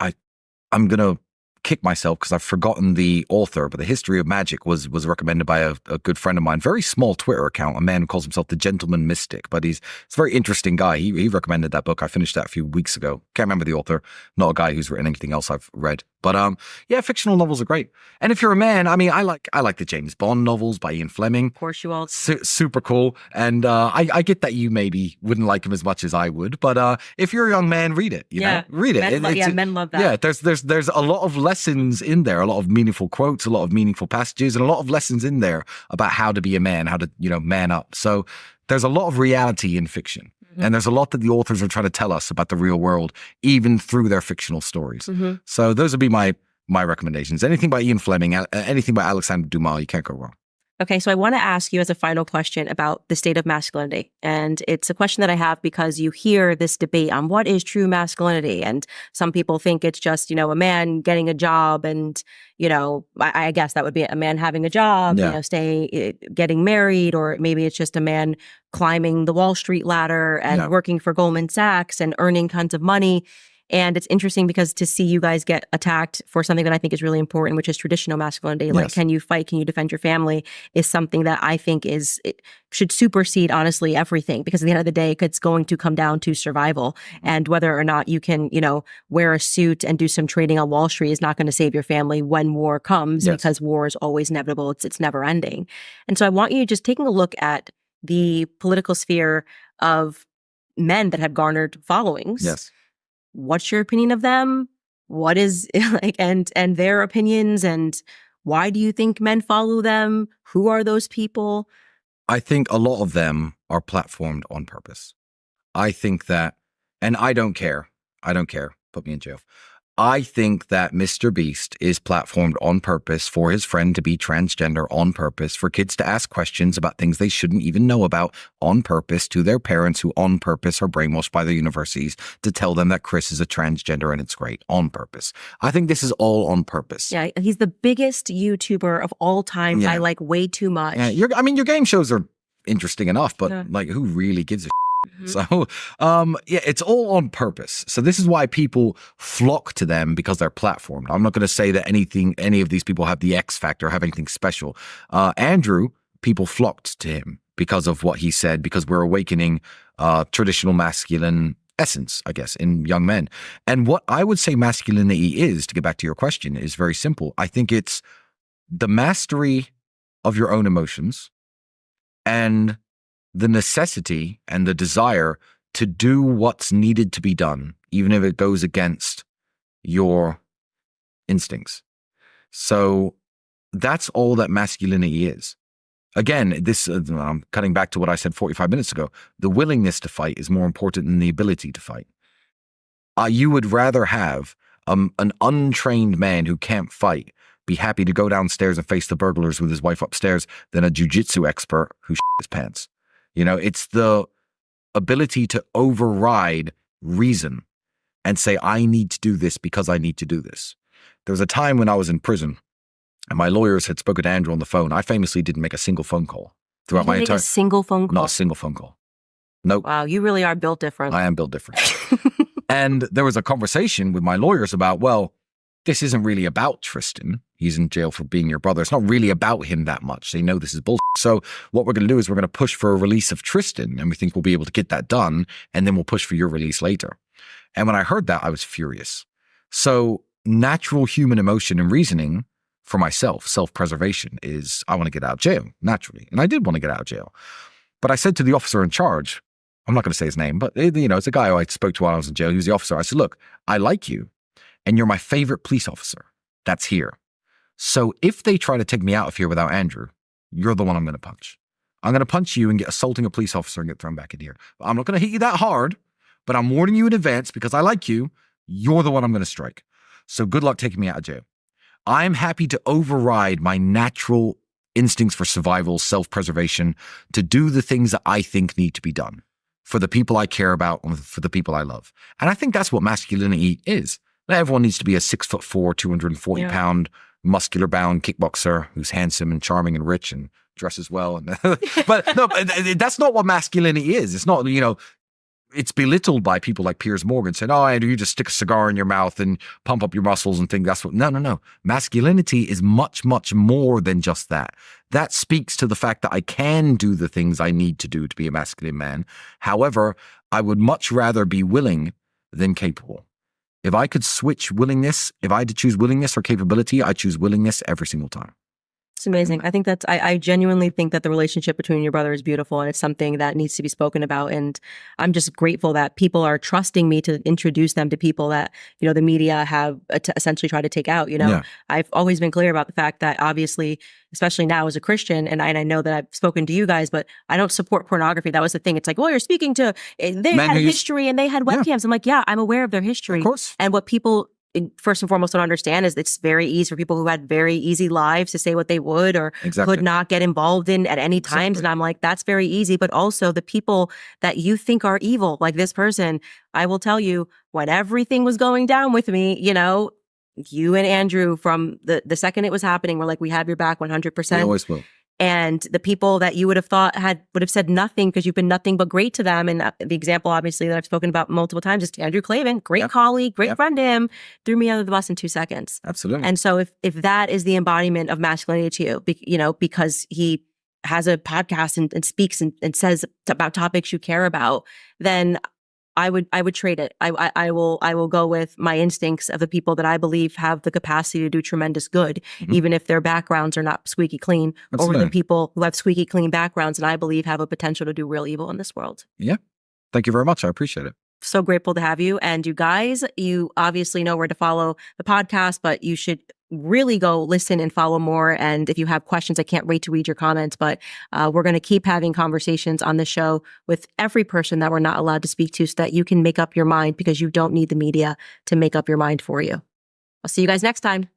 B: I'm gonna kick myself because I've forgotten the author, but The History of Magic was recommended by a good friend of mine. Very small Twitter account, a man who calls himself the Gentleman Mystic, but he's a very interesting guy. He recommended that book. I finished that a few weeks ago. Can't remember the author. Not a guy who's written anything else I've read. But yeah, fictional novels are great. And if you're a man, I mean, I like the James Bond novels by Ian Fleming.
A: Of course you all.
B: Super cool. And I get that you maybe wouldn't like him as much as I would, but if you're a young man, read it. You know? Read it.
A: Men love that.
B: Yeah, there's a lot of lessons in there, a lot of meaningful quotes, a lot of meaningful passages, and a lot of lessons in there about how to be a man, how to man up. So there's a lot of reality in fiction. And there's a lot that the authors are trying to tell us about the real world, even through their fictional stories. So those would be my recommendations. Anything by Ian Fleming, anything by Alexander Dumas, you can't go wrong.
A: Okay, so I want to ask you as a final question about the state of masculinity. And it's a question that I have because you hear this debate on what is true masculinity. And some people think it's just, a man getting a job and, I guess that would be a man having a job, getting married, or maybe it's just a man climbing the Wall Street ladder and working for Goldman Sachs and earning tons of money. And it's interesting because to see you guys get attacked for something that I think is really important, which is traditional masculinity, like can you fight, can you defend your family, is something that I think it should supersede, honestly, everything. Because at the end of the day, it's going to come down to survival. And whether or not you can, wear a suit and do some trading on Wall Street is not going to save your family when war comes, because war is always inevitable. It's never ending. And so I want you just taking a look at the political sphere of men that have garnered followings.
B: Yes.
A: What's your opinion of them? What is and their opinions, and why do you think men follow them? Who are those people?
B: I think a lot of them are platformed on purpose. I think that, and I don't care. Put me in jail. I think that Mr. Beast is platformed on purpose for his friend to be transgender, on purpose for kids to ask questions about things they shouldn't even know about, on purpose to their parents who on purpose are brainwashed by the universities to tell them that Chris is a transgender and it's great, on purpose. I think this is all on purpose.
A: Yeah, he's the biggest YouTuber of all time by way too much.
B: Yeah, your game shows are interesting enough, but who really gives a So, yeah, it's all on purpose. So this is why people flock to them, because they're platformed. I'm not going to say that any of these people have the X factor, have anything special. Andrew, people flocked to him because of what he said, because we're awakening traditional masculine essence, I guess, in young men. And what I would say masculinity is, to get back to your question, is very simple. I think it's the mastery of your own emotions and the necessity and the desire to do what's needed to be done, even if it goes against your instincts. So that's all that masculinity is. Again, this I'm cutting back to what I said 45 minutes ago. The willingness to fight is more important than the ability to fight. You would rather have an untrained man who can't fight be happy to go downstairs and face the burglars with his wife upstairs than a jiu-jitsu expert who shit his pants. You know, it's the ability to override reason and say, I need to do this because I need to do this. There was a time when I was in prison and my lawyers had spoken to Andrew on the phone. I famously didn't make a single phone call throughout my entire...
A: a single phone call?
B: Not a single phone call. Nope.
A: Wow, you really are built different.
B: I am built different. And there was a conversation with my lawyers about, well, this isn't really about Tristan. He's in jail for being your brother. It's not really about him that much. They know this is bullshit. So what we're going to do is we're going to push for a release of Tristan, and we think we'll be able to get that done, and then we'll push for your release later. And when I heard that, I was furious. So natural human emotion and reasoning for myself, self-preservation, is I want to get out of jail, naturally. And I did want to get out of jail. But I said to the officer in charge, I'm not going to say his name, but it's a guy who I spoke to while I was in jail. He was the officer. I said, look, I like you, and you're my favorite police officer that's here. So if they try to take me out of here without Andrew, you're the one I'm going to punch. I'm going to punch you and get assaulting a police officer and get thrown back in here. I'm not going to hit you that hard, but I'm warning you in advance because I like you. You're the one I'm going to strike. So good luck taking me out of jail. I'm happy to override my natural instincts for survival, self-preservation, to do the things that I think need to be done for the people I care about and for the people I love. And I think that's what masculinity is. Not everyone needs to be a 6'4", 240-pound, muscular-bound kickboxer who's handsome and charming and rich and dresses well. And but no, that's not what masculinity is. It's not, it's belittled by people like Piers Morgan saying, oh, Andrew, you just stick a cigar in your mouth and pump up your muscles and think that's what... No. Masculinity is much, much more than just that. That speaks to the fact that I can do the things I need to do to be a masculine man. However, I would much rather be willing than capable. If I could switch willingness, if I had to choose willingness or capability, I choose willingness every single time.
A: It's amazing. I think I genuinely think that the relationship between your brother is beautiful, and it's something that needs to be spoken about. And I'm just grateful that people are trusting me to introduce them to people that, the media have essentially tried to take out.
B: Yeah.
A: I've always been clear about the fact that obviously, especially now as a Christian, and I know that I've spoken to you guys, but I don't support pornography. That was the thing. It's like, well, you're speaking to, they had history and they had webcams. Yeah. I'm like, yeah, I'm aware of their history.
B: Of course.
A: And what people first and foremost don't understand is it's very easy for people who had very easy lives to say what they would or could not get involved in at any times. And I'm like, that's very easy. But also the people that you think are evil, like this person, I will tell you, when everything was going down with me, you and Andrew, from the second it was happening, we're like, we have your back 100%.
B: We always will.
A: And the people that you would have thought would have said nothing because you've been nothing but great to them. And the example, obviously, that I've spoken about multiple times is Andrew Clavin, great colleague, great friend to him, threw me under the bus in 2 seconds.
B: Absolutely.
A: And so if that is the embodiment of masculinity to you, because he has a podcast and speaks and says about topics you care about, then I would trade it. I will go with my instincts of the people that I believe have the capacity to do tremendous good, even if their backgrounds are not squeaky clean, over the people who have squeaky clean backgrounds and I believe have a potential to do real evil in this world.
B: Yeah. Thank you very much. I appreciate it.
A: So grateful to have you. And you guys, you obviously know where to follow the podcast, but you should really go listen and follow more. And if you have questions, I can't wait to read your comments, but we're going to keep having conversations on the show with every person that we're not allowed to speak to so that you can make up your mind, because you don't need the media to make up your mind for you. I'll see you guys next time.